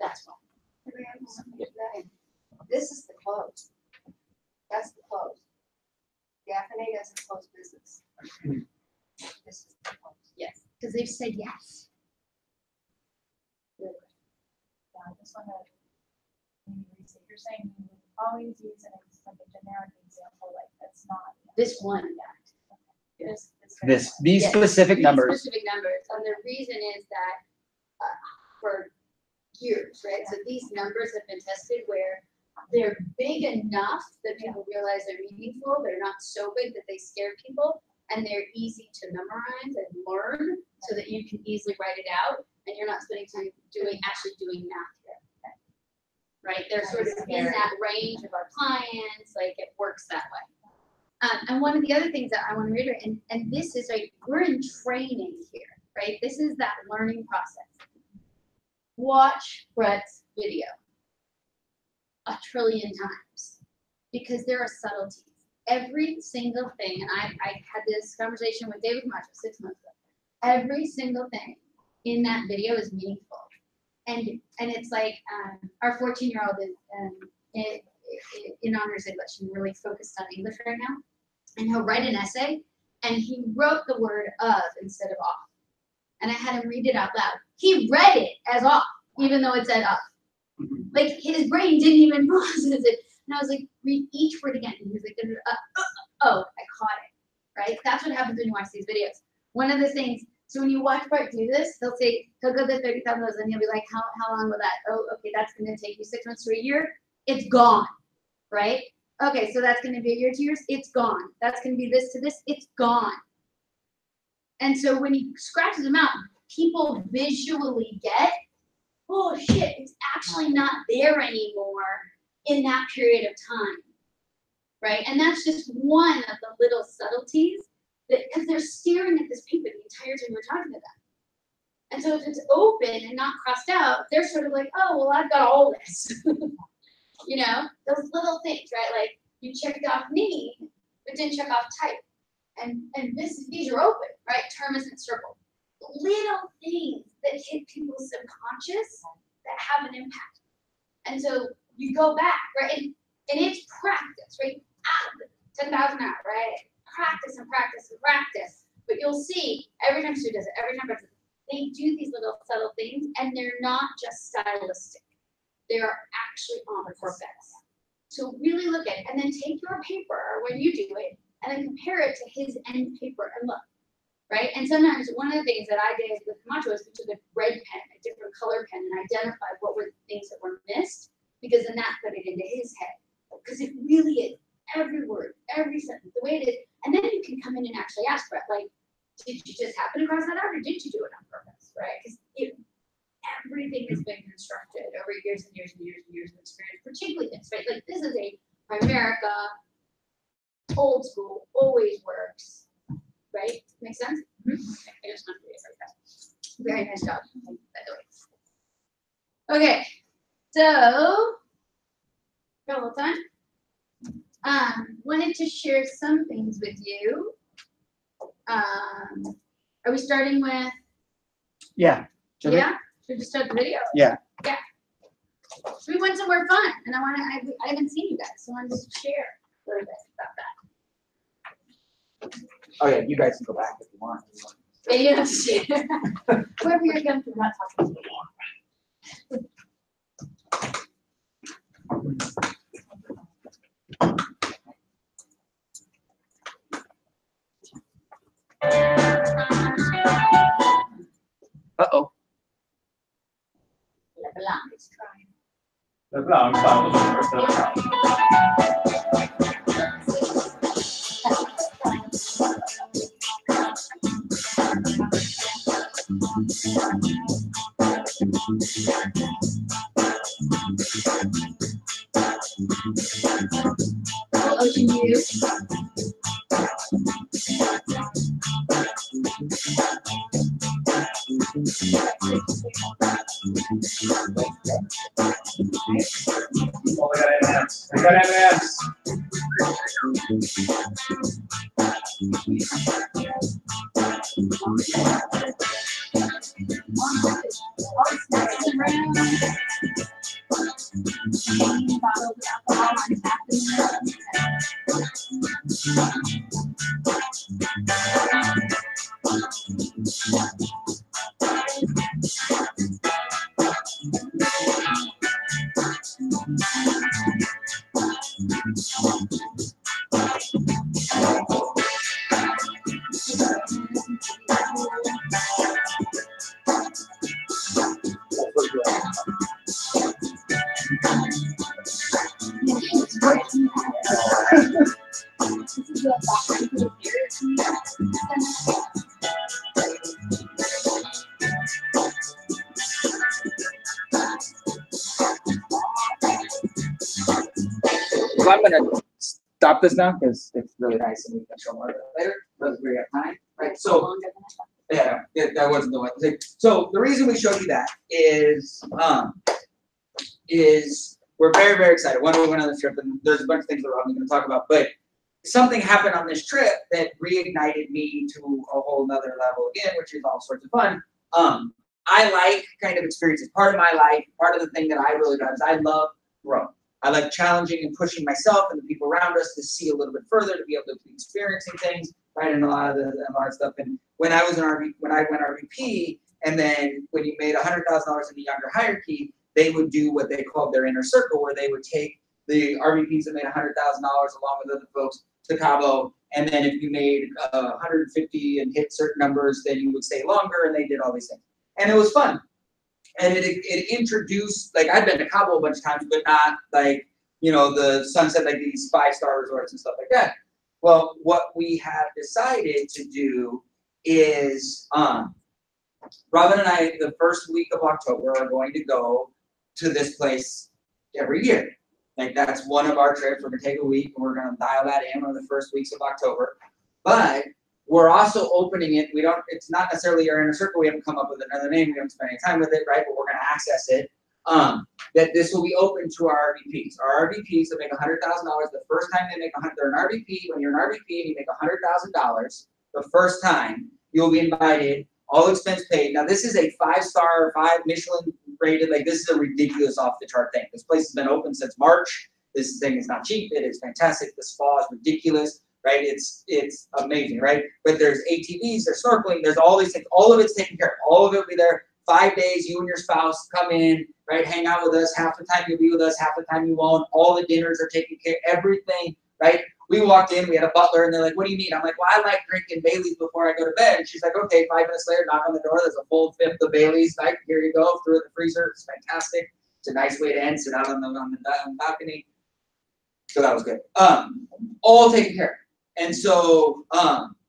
That's why. This is the close. That's the close. The FNA doesn't close business. This is the close. Yes, because they've said yes. Yeah, I just wanna maybe restate, you're saying you would always use an like a generic example, like that's not. This one. These Yes. specific These numbers. Specific numbers, and the reason is that, for years, right, so these numbers have been tested where they're big enough that people realize they're meaningful, they're not so big that they scare people, and they're easy to memorize and learn, so that you can easily write it out, and you're not spending time actually doing math here. Right, they're sort of in that range of our clients, like it works that way. And one of the other things that I want to reiterate, and this is like, we're in training here, right? This is that learning process. Watch Brett's video 1 trillion times, because there are subtleties. Every single thing, and I had this conversation with David Camacho 6 months ago. Every single thing in that video is meaningful. And it's like, our 14-year-old is in honors English and really focused on English right now. And he'll write an essay, and he wrote the word of instead of off. And I had him read it out loud. He read it as off, even though it said of. Like, his brain didn't even process it. And I was like, read each word again. And he was like, oh, I caught it, right? That's what happens when you watch these videos. One of the things, so when you watch Bart do this, he'll go to 30,000 those, and he'll be like, how long will that? Oh, okay, that's going to take you 6 months to a year. It's gone, right? Okay, so that's going to be a year, 2 years. It's gone. That's going to be this to this. It's gone. And so when he scratches them out, people visually get, oh shit, it's actually not there anymore in that period of time, right? And that's just one of the little subtleties, that because they're staring at this paper the entire time we're talking to them. And so if it's open and not crossed out, they're sort of like, oh, well, I've got all this. You know, those little things, right? Like you checked off need, but didn't check off type. And these are open, right? Term isn't circled. Little things that hit people's subconscious that have an impact. And so you go back, right? And it's practice, right? 10,000 hours, right? Practice and practice and practice. But you'll see every time Sue does it, every time they do these little subtle things, and they're not just stylistic. They are actually on purpose. So really look at it, and then take your paper when you do it, and then compare it to his end paper and look, right? And sometimes one of the things that I did with Camacho is we took a red pen, a different color pen, and identified what were the things that were missed, because then that put it into his head. Because it really is every word, every sentence, the way it is. And then you can come in and actually ask Brett, like, did you just happen to cross that out, or did you do it on purpose, right? Because everything has been constructed over years and years and years and years of experience, particularly this, right? Like, this is a Primerica, old school, always works, right? Make sense? Mm-hmm. Okay, I just want to read it like that. Very nice job, by the way. Okay, so, got a little time. Wanted to share some things with you. Are we starting with? Yeah. Should we just start the video? Yeah. Yeah. So we went somewhere fun, and I haven't seen you guys, so I wanted to share a little bit about that. Oh yeah, you guys can go back if you want. Yeah, you have to share. Wherever you're going, we're not talking to you. Uh-oh. Let's try. LeBlanc, vamos a Ocean View. All I got So I'm gonna stop this now because it's really nice and we can show more of it later, but we have time, right? So, yeah, that wasn't the one thing. So the reason we showed you that is we're very, very excited. When we went on this trip, and there's a bunch of things that I'm gonna talk about, but something happened on this trip that reignited me to a whole nother level again, which is all sorts of fun. I like kind of experiences. Part of my life, part of the thing that I really love is I love growth. I like challenging and pushing myself and the people around us to see a little bit further, to be able to be experiencing things, right? And a lot of stuff. And when I was when I went RVP, and then when you made $100,000 in the younger hierarchy, they would do what they called their inner circle, where they would take the RVPs that made $100,000 along with other folks to Cabo, and then if you made 150 and hit certain numbers, then you would stay longer, and they did all these things. And it was fun. And it introduced, like, I've been to Cabo a bunch of times, but not like, you know, the Sunset, like these 5-star resorts and stuff like that. Well, what we have decided to do is, Robin and I, the first week of October, are going to go to this place every year. Like, that's one of our trips. We're gonna take a week and we're gonna dial that in on the first weeks of October. But we're also opening it. It's not necessarily our inner circle. We haven't come up with another name. We haven't spent any time with it, right? But we're gonna access it. That this will be open to our RVPs. Our RVPs that make $100,000, the first time they make they're an RVP. When you're an RVP and you make $100,000, the first time you'll be invited, all expense paid. Now this is a 5-star, 5 Michelin rated. Like, this is a ridiculous off the chart thing. This place has been open since March. This thing is not cheap. It is fantastic. The spa is ridiculous, right? It's amazing, right? But there's ATVs, there's snorkeling, there's all these things. All of it's taken care of. All of it will be there. 5 days, you and your spouse come in, right? Hang out with us. Half the time you'll be with us, half the time you won't. All the dinners are taken care of. Everything, right? We walked in, we had a butler, and they're like, what do you need? I'm like, well, I like drinking Baileys before I go to bed. And she's like, okay, 5 minutes later, knock on the door, there's a full 5th of Baileys. Like, here you go, threw it in the freezer. It's fantastic. It's a nice way to end, sit out on the balcony. So that was good. All taken care of. And so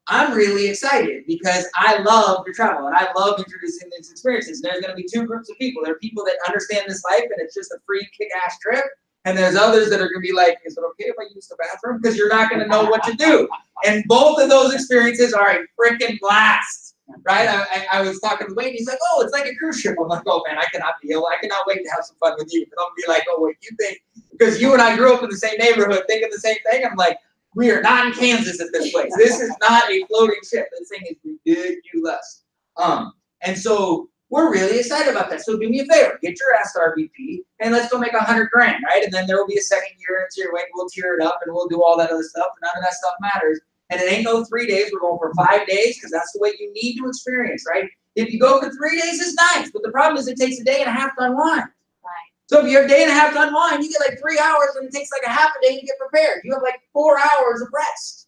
I'm really excited because I love to travel and I love introducing these experiences. And there's going to be 2 groups of people. There are people that understand this life and it's just a free kick-ass trip. And there's others that are going to be like, is it okay if I use the bathroom? Because you're not going to know what to do. And both of those experiences are a freaking blast, right? I was talking to Wayne. He's like, oh, it's like a cruise ship. I'm like, oh, man, I cannot wait to have some fun with you. Because I'm going to be like, oh, wait, you think, because you and I grew up in the same neighborhood thinking the same thing. I'm like, we are not in Kansas at this place. This is not a floating ship. This thing is ridiculous. And so we're really excited about that. So do me a favor, get your ass to RVP and let's go make $100,000, right? And then there will be a second year into your way. We'll tear it up and we'll do all that other stuff. None of that stuff matters. And it ain't no 3 days. We're going for 5 days because that's the way you need to experience, right? If you go for 3 days, it's nice. But the problem is it takes a day and a half to unwind. Right. So if you have a day and a half to unwind, you get like 3 hours and it takes like a half a day to get prepared. You have like 4 hours of rest.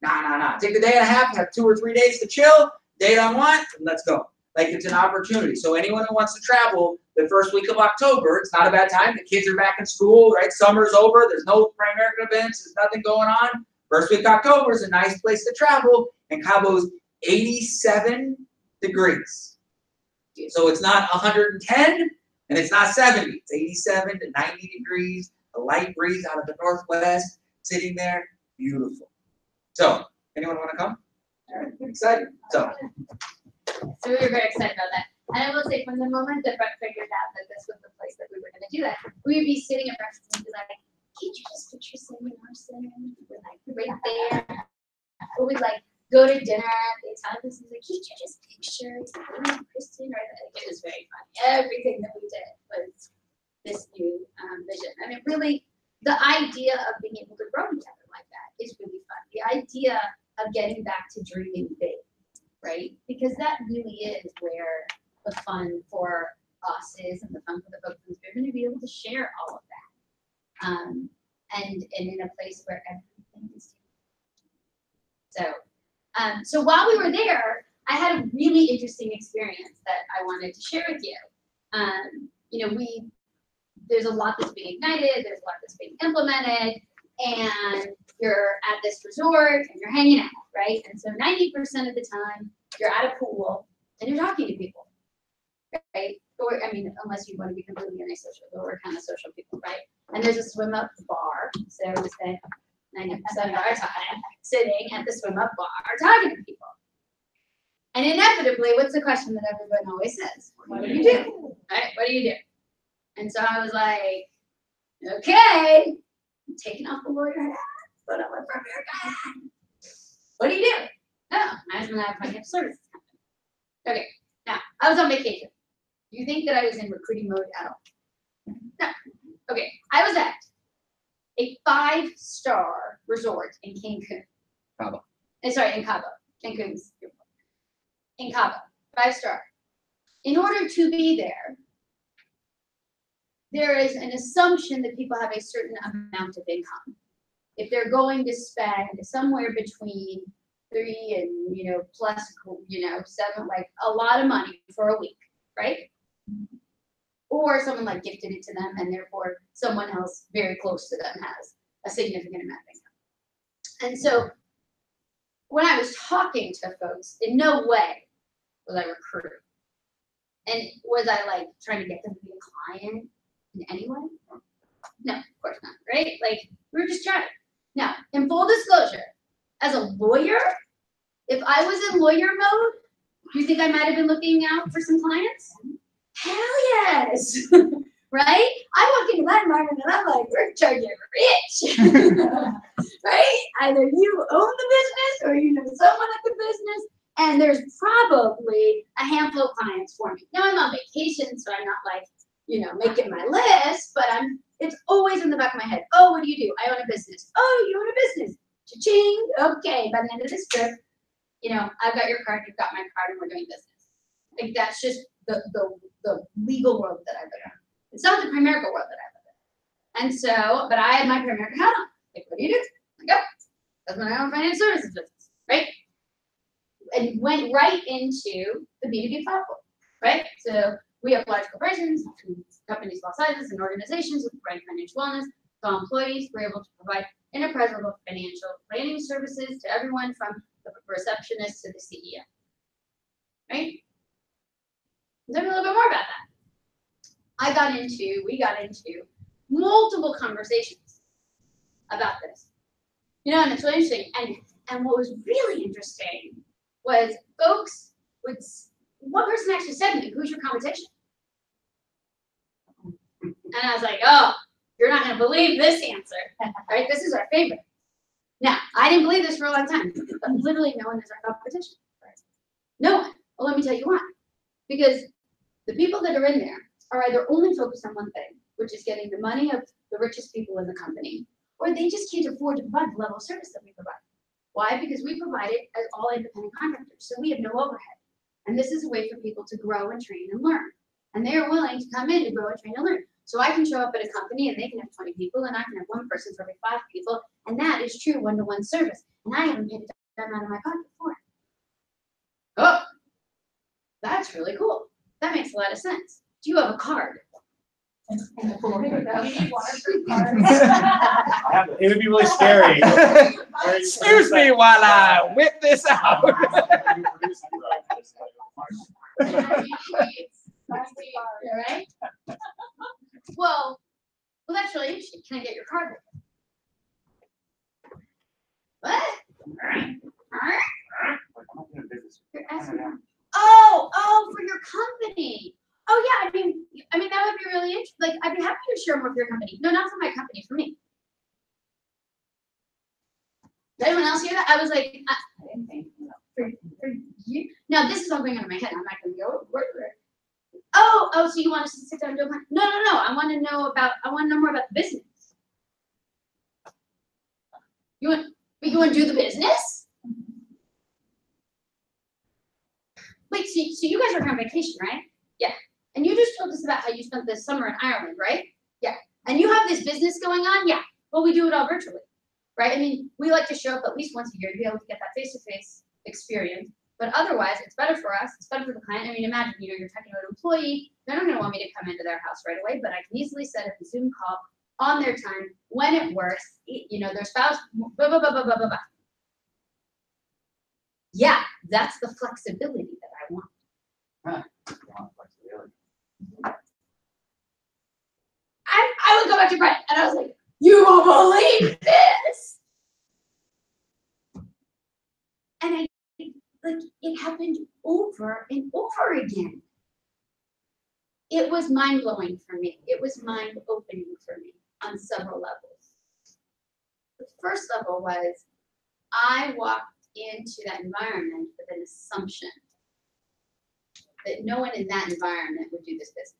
Nah. Take the day and a half, have 2 or 3 days to chill, day to unwind, and let's go. Like, it's an opportunity. So anyone who wants to travel the first week of October, it's not a bad time. The kids are back in school, right? Summer's over. There's no Pri-American events. There's nothing going on. First week of October is a nice place to travel. And Cabo's 87 degrees. So it's not 110 and it's not 70. It's 87 to 90 degrees. A light breeze out of the northwest, sitting there. Beautiful. So, anyone want to come? All right, I'm excited. So we were very excited about that. And I will say, from the moment that Brett figured out that this was the place that we were going to do that, we would be sitting at breakfast and be like, can't you just picture sitting in our sitting, like right there? Or we'd like, go to dinner at the Italian place. He's like, can't you just picture Kristen, right? Like, it was very funny. Everything that we did was this new vision. And it really, the idea of being able to grow together like that is really fun. The idea of getting back to dreaming big, right? Because that really is where the fun for us is, and the fun for the folks in Spirit, to be able to share all of that. And in a place where everything is. So while we were there, I had a really interesting experience that I wanted to share with you. You know, there's a lot that's being ignited, there's a lot that's being implemented, and you're at this resort and you're hanging out, right? And so 90% of the time, you're at a pool and you're talking to people, right? Or, I mean, unless you want to be completely antisocial, but we're kind of social people, right? And there's a swim up bar, so we spend 90% of our time sitting at the swim up bar talking to people. And inevitably, what's the question that everyone always says? What do you do? Right? What do you do? And so I was like, okay, I'm taking off the lawyer hat, put on my premier hat. What do you do? Oh, I was going to have financial services company. Okay, now, I was on vacation. Do you think that I was in recruiting mode at all? No. Okay, I was at a 5-star resort in Cancun. Cabo. Sorry, in Cabo. Cancun's beautiful. In Cabo, 5-star. In order to be there is an assumption that people have a certain amount of income. If they're going to spend somewhere between 3 and, plus, 7, like a lot of money for a week, right? Or someone like gifted it to them and therefore someone else very close to them has a significant amount of income. And so when I was talking to folks, in no way was I recruiting. And was I like trying to get them to be a client in any way? No, of course not, right? Like we were just chatting. Now, in full disclosure, as a lawyer, if I was in lawyer mode, do you think I might have been looking out for some clients? Hell yes, right? I walk into that environment and I'm like, we're charging rich, right? Either you own the business or you know someone at the business, and there's probably a handful of clients for me. Now I'm on vacation, so I'm not like, making my list, but it's always in the back of my head. Oh, what do you do? I own a business. Oh, you own a business. Cha-ching. Okay, by the end of this trip, I've got your card, you've got my card, and we're doing business. Like that's just the legal world that I live in. It's not the Primerica world that I live in. And so, but I had my Primerica hat on. Like, what do you do? I go, that's my own financial services business, right? And went right into the B2B platform, right? So we have large corporations, companies of all sizes, and organizations with providing financial wellness to all employees. We're able to provide enterprise-level financial planning services to everyone from the receptionist to the CEO, right? Tell me a little bit more about that. We got into multiple conversations about this. And it's really interesting. And what was really interesting was folks one person actually said to me, who's your competition? And I was like, oh, you're not going to believe this answer, right? This is our favorite. Now, I didn't believe this for a long time, but literally no one is our competition. No one. Well, let me tell you why. Because the people that are in there are either only focused on one thing, which is getting the money of the richest people in the company, or they just can't afford to provide the level of service that we provide. Why? Because we provide it as all independent contractors, so we have no overhead. And this is a way for people to grow and train and learn. And they are willing to come in to grow and train and learn. So I can show up at a company and they can have 20 people, and I can have one person for every 5 people, and that is true one-to-one service. And I haven't paid a dime out of my pocket before. Oh, that's really cool. That makes a lot of sense. Do you have a card? It would be really scary. Excuse me while I whip this out. Right? Well, that's really interesting. Can I get your card? What? You're asking. Oh, for your company. Oh yeah, I mean that would be really interesting. Like I'd be happy to share more of your company. No, not for my company, for me. Did anyone else hear that? I was like, for you. Now, this is all going on in my head. I'm not going to go. Oh, so you want us to sit down and do a plan? No. I want to know more about the business. You want to do the business? Wait, so you guys are on vacation, right? Yeah. And you just told us about how you spent the summer in Ireland, right? Yeah. And you have this business going on? Yeah. Well, we do it all virtually, right? I mean, we like to show up at least once a year to be able to get that face-to-face experience. But otherwise, it's better for us. It's better for the client. I mean, imagine, you're talking about an employee. They're not going to want me to come into their house right away, but I can easily set up a Zoom call on their time when it works. Their spouse, blah, blah, blah, blah, blah, blah, blah. Yeah, that's the flexibility that I want. I would go back to Brett and I was like, you won't believe this. And it happened over and over again. It was mind-blowing for me. It was mind-opening for me on several levels. The first level was I walked into that environment with an assumption that no one in that environment would do this business.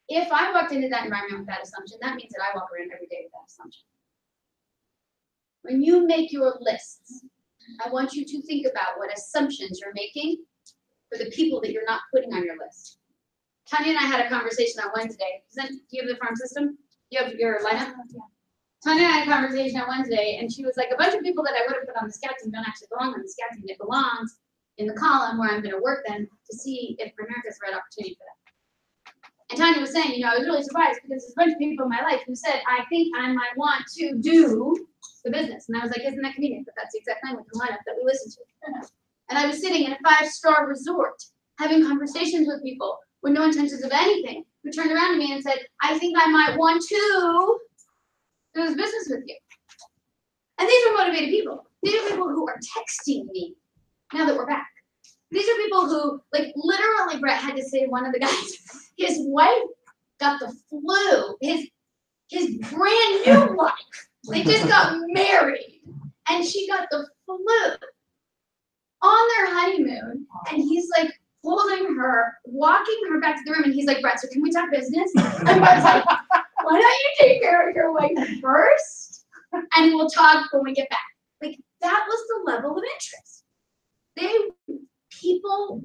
If I walked into that environment with that assumption, that means that I walk around every day with that assumption. When you make your lists, I want you to think about what assumptions you're making for the people that you're not putting on your list. Tanya and I had a conversation on Wednesday. Do you have the farm system? Do you have your lineup? Yeah. Tanya and I had a conversation on Wednesday, and she was like, a bunch of people that I would have put on the scout team don't actually belong on the scout team. It belongs in the column where I'm going to work them to see if Primerica's the right opportunity for them. And Tanya was saying, I was really surprised because there's a bunch of people in my life who said, I think I might want to do the business. And I was like, isn't that convenient? But that's the exact language in the lineup that we listened to. And I was sitting in a 5-star resort having conversations with people with no intentions of anything, who turned around to me and said, I think I might want to do this business with you. And these are motivated people. These are people who are texting me now that we're back. These are people who, literally, Brett had to say to one of the guys, his wife got the flu, his brand new wife. They just got married, and she got the flu on their honeymoon, and he's like holding her, walking her back to the room, and he's like, Brett, so can we talk business? And Brett's like, why don't you take care of your wife first, and we'll talk when we get back. That was the level of interest. People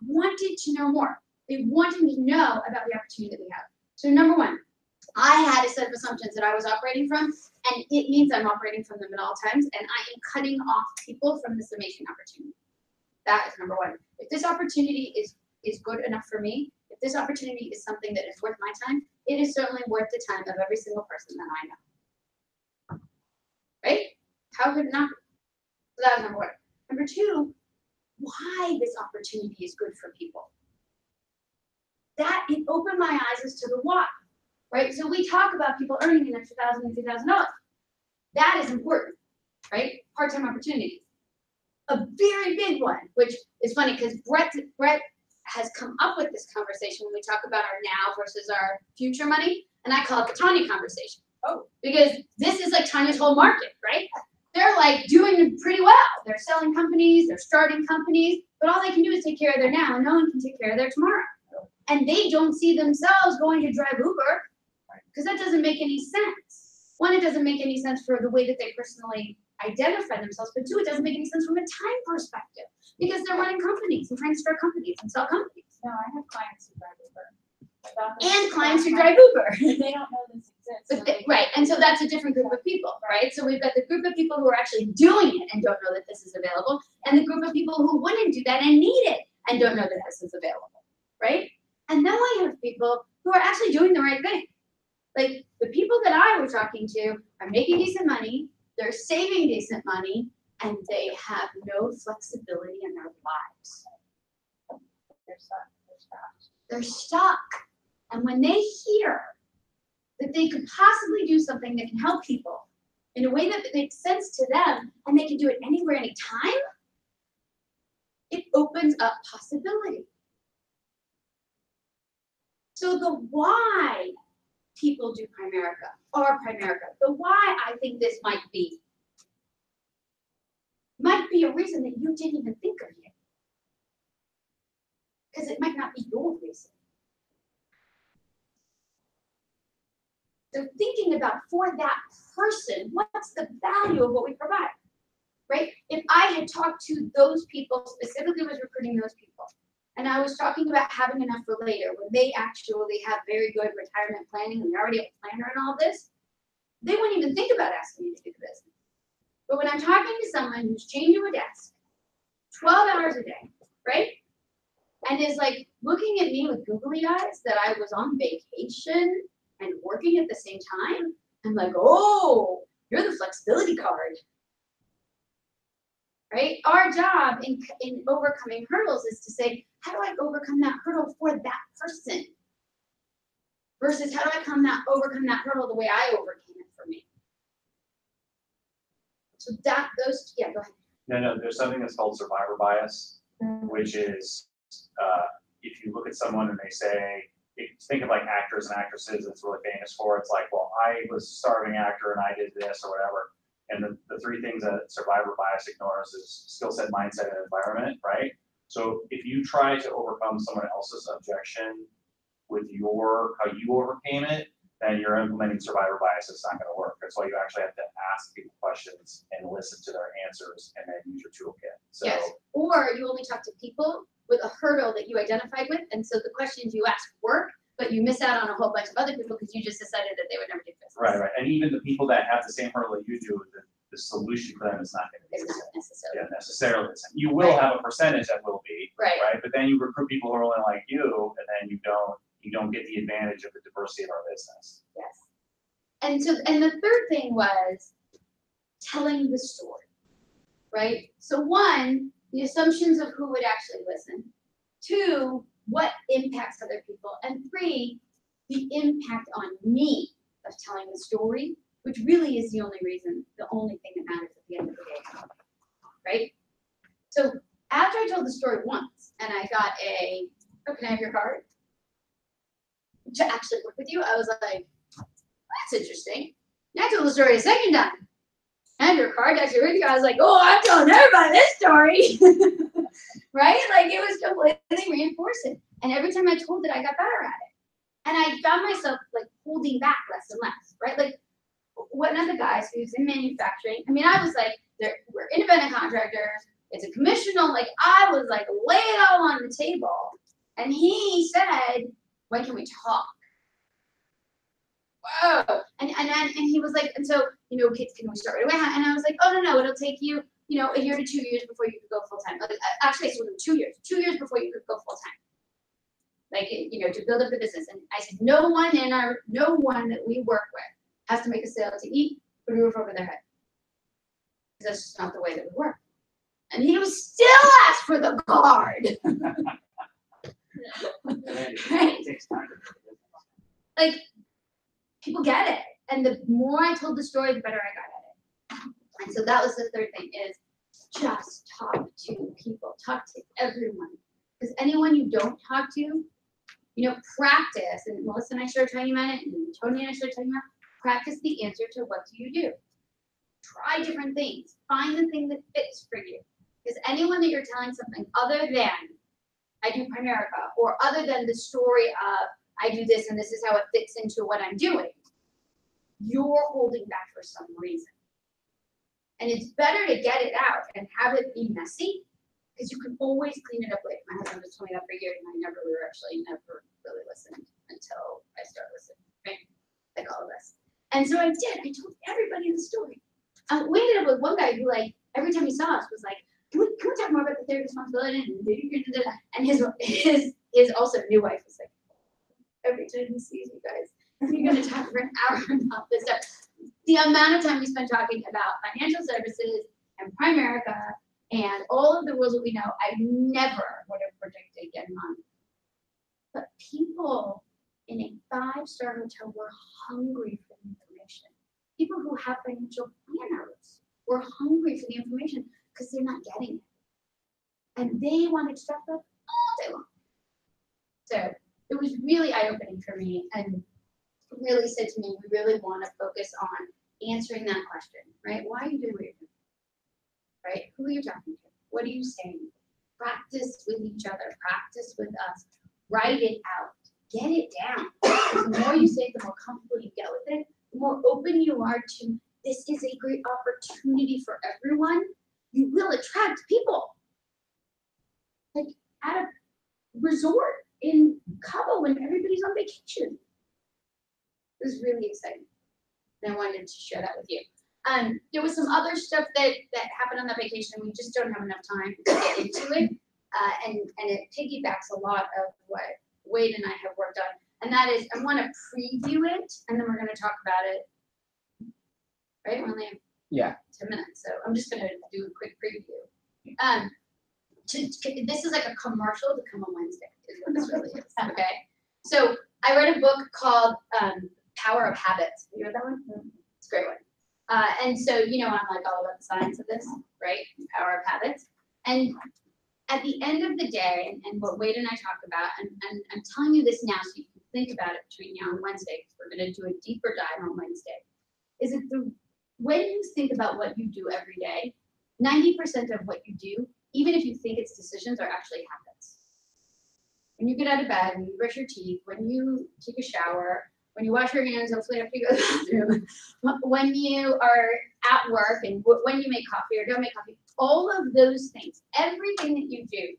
wanted to know more. They wanted to know about the opportunity that we have. So number one, I had a set of assumptions that I was operating from, and it means I'm operating from them at all times, and I am cutting off people from this amazing opportunity. That is number one. If this opportunity is good enough for me, if this opportunity is something that is worth my time, it is certainly worth the time of every single person that I know. Right? How could it not be? So that was number one. Number two, why this opportunity is good for people. That, it opened my eyes as to the why, right? So we talk about people earning an extra $1,000 and $2,000. That is important, right? Part-time opportunities. A very big one, which is funny because Brett has come up with this conversation when we talk about our now versus our future money, and I call it the Tanya conversation. Oh, because this is like Tanya's whole market, right? They're doing pretty well. They're selling companies, they're starting companies, but all they can do is take care of their now, and no one can take care of their tomorrow. And they don't see themselves going to drive Uber because that doesn't make any sense. One, it doesn't make any sense for the way that they personally identify themselves, but two, it doesn't make any sense from a time perspective because they're running companies and trying to start companies and sell companies. No, I have clients who drive Uber. And clients who drive Uber. They don't know this exists. Right, and so that's a different group of people, right? So we've got the group of people who are actually doing it and don't know that this is available, and the group of people who wouldn't do that and need it and don't know that this is available, right? And then we have people who are actually doing the right thing. The people that I was talking to are making decent money, they're saving decent money, and they have no flexibility in their lives. They're stuck. They're stuck. And when they hear that they could possibly do something that can help people in a way that makes sense to them, and they can do it anywhere, anytime, it opens up possibility. So the why people do Primerica, or Primerica, the why I think this might be. might be a reason that you didn't even think of yet. Because it might not be your reason. So thinking about for that person, what's the value of what we provide, right? If I had talked to those people, specifically was recruiting those people, and I was talking about having enough for later, when they actually have very good retirement planning and they already have a planner and all this, they wouldn't even think about asking me to do the business. But when I'm talking to someone who's chained to a desk 12 hours a day, right? And is like looking at me with googly eyes that I was on vacation and working at the same time, I'm like, oh, you're the flexibility card. Right? Our job in overcoming hurdles is to say, how do I overcome that hurdle for that person? Versus how do I overcome that hurdle the way I overcame it for me? So yeah, go ahead. No, there's something that's called survivor bias, which is if you look at someone and they say, think of like actors and actresses that's really famous for, it's like, well, I was a starving actor and I did this or whatever. And the three things that survivor bias ignores is skill set, mindset, and environment, right? So if you try to overcome someone else's objection with how you overcame it, then you're implementing survivor bias. It's not going to work. That's why you actually have to ask people questions and listen to their answers and then use your toolkit. So, yes, or you only talk to people with a hurdle that you identified with, and so the questions you ask work, but you miss out on a whole bunch of other people because you just decided that they would never do business. Right. And even the people that have the same hurdle that you do, the solution for them is not going to be It's not necessarily. Yeah, necessarily the same. You will have a percentage that will be, Right. But then you recruit people who are only like you, and then you don't get the advantage of the diversity of our business. Yes. And the third thing was telling the story, right? So one, the assumptions of who would actually listen. Two, what impacts other people. And three, the impact on me of telling the story, which really is the only thing that matters at the end of the day, right? So after I told the story once and I got can I have your card? To actually work with you, I was like, that's interesting. And I told the story a second time. I have your card, actually with you. I was like, oh, I'm telling everybody this story. Right? Like it was completely reinforcing. And every time I told it, I got better at it. And I found myself like holding back less and less, right? Like one of the guys who's in manufacturing, I mean, I was like, we're independent contractors. It's a commissional. Like I was like, lay it all on the table. And he said, when can we talk? Whoa. And he was like, and so, can we start right away? And I was like, oh, no, it'll take you, a year to 2 years before you could go full time. Like, actually, it's within 2 years. 2 years before you could go full time. Like, to build up the business. And I said, no one that we work with has to make a sale to eat, put a roof over their head. Because that's just not the way that we work. And he was still asked for the card. Right? It takes time to build a business. Like, people get it. And the more I told the story, the better I got at it. And so that was the third thing is just talk to people, talk to everyone. Because anyone you don't talk to, practice, and Melissa and I started talking about it, and Tony and I started talking about practice the answer to what do you do. Try different things. Find the thing that fits for you. Because anyone that you're telling something other than I do Primerica, or other than the story of I do this and this is how it fits into what I'm doing, you're holding back for some reason. And it's better to get it out and have it be messy, because you can always clean it up later. My husband was telling me that for years, and I never really listened until I started listening, right? Like all of us. And so I did. I told everybody the story. We ended up with one guy who, like, every time he saw us was like, can we talk more about the theory of responsibility? And his also new wife was like, every time he sees you guys, you're going to talk for an hour about this stuff. The amount of time we spent talking about financial services and Primerica and all of the rules that we know, I never would have predicted getting on. But people in a 5-star hotel were hungry for the information. People who have financial planners were hungry for the information because they're not getting it. And they wanted to talk about all day long. So it was really eye-opening for me, and really said to me, we really want to focus on answering that question, right? Why are you doing what you're doing? right? Who are you talking to? What are you saying? Practice with each other, practice with us, write it out, get it down. Because the more you say it, the more comfortable you get with it, the more open you are to this is a great opportunity for everyone. You will attract people. Like at a resort in Cabo when everybody's on vacation. It was really exciting. And I wanted to share that with you. There was some other stuff that happened on that vacation, and we just don't have enough time to get into it. And it piggybacks a lot of what Wade and I have worked on. And that is, I want to preview it, and then we're going to talk about it. Right? We only have 10 minutes, so I'm just going to do a quick preview. This is like a commercial to come on Wednesday, is what this really is. Okay? So I read a book called Power of Habits. You read that one? It's a great one. And so, you know, I'm like all about the science of this, right? Power of habits. And at the end of the day, and what Wade and I talk about, and I'm telling you this now so you can think about it between now and Wednesday, because we're going to do a deeper dive on Wednesday, is that when you think about what you do every day, 90% of what you do, even if you think it's decisions, are actually habits. When you get out of bed, when you brush your teeth, when you take a shower, when you wash your hands, hopefully after you go to the bathroom, when you are at work and when you make coffee or don't make coffee, all of those things, everything that you do,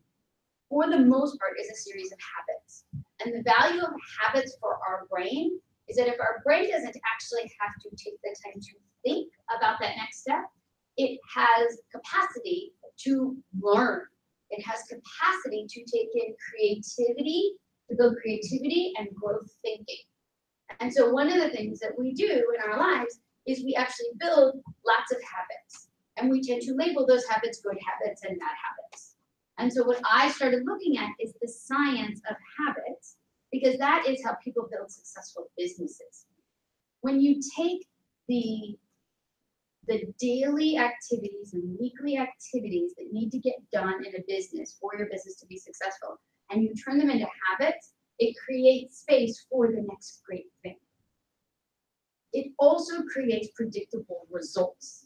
for the most part, is a series of habits. And the value of habits for our brain is that if our brain doesn't actually have to take the time to think about that next step, it has capacity to learn. It has capacity to take in creativity, to build creativity and growth thinking. And so one of the things that we do in our lives is we actually build lots of habits. And we tend to label those habits good habits and bad habits. And so what I started looking at is the science of habits, because that is how people build successful businesses. When you take the daily activities and weekly activities that need to get done in a business for your business to be successful, and you turn them into habits, it creates space for the next great thing. It also creates predictable results.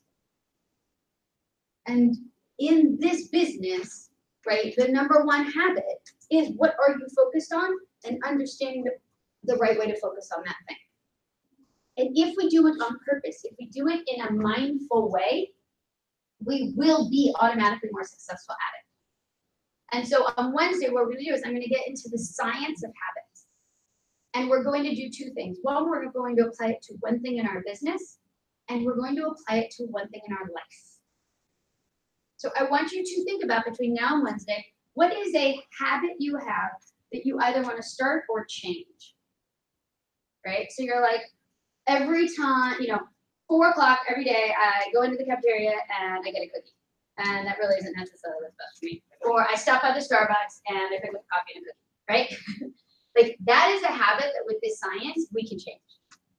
And in this business, right, the number one habit is what are you focused on and understanding the right way to focus on that thing. And if we do it on purpose, if we do it in a mindful way, we will be automatically more successful at it. And so on Wednesday, what we're going to do is I'm going to get into the science of habits. And we're going to do two things. One, we're going to apply it to one thing in our business, and we're going to apply it to one thing in our life. So I want you to think about between now and Wednesday, what is a habit you have that you either want to start or change? Right? So you're like, every time, 4 o'clock every day, I go into the cafeteria and I get a cookie. And that really isn't necessarily what's best for me. Or I stop by the Starbucks and I pick up coffee and a cookie, right? Like that is a habit that with this science, we can change,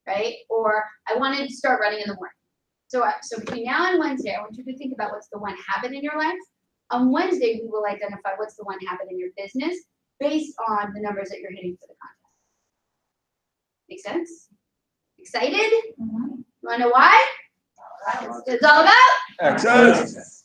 right? Or I wanted to start running in the morning. So between now and Wednesday, I want you to think about what's the one habit in your life. On Wednesday, we will identify what's the one habit in your business based on the numbers that you're hitting for the contest. Make sense? Excited? Mm-hmm. You want to know why? It's all about Excellent.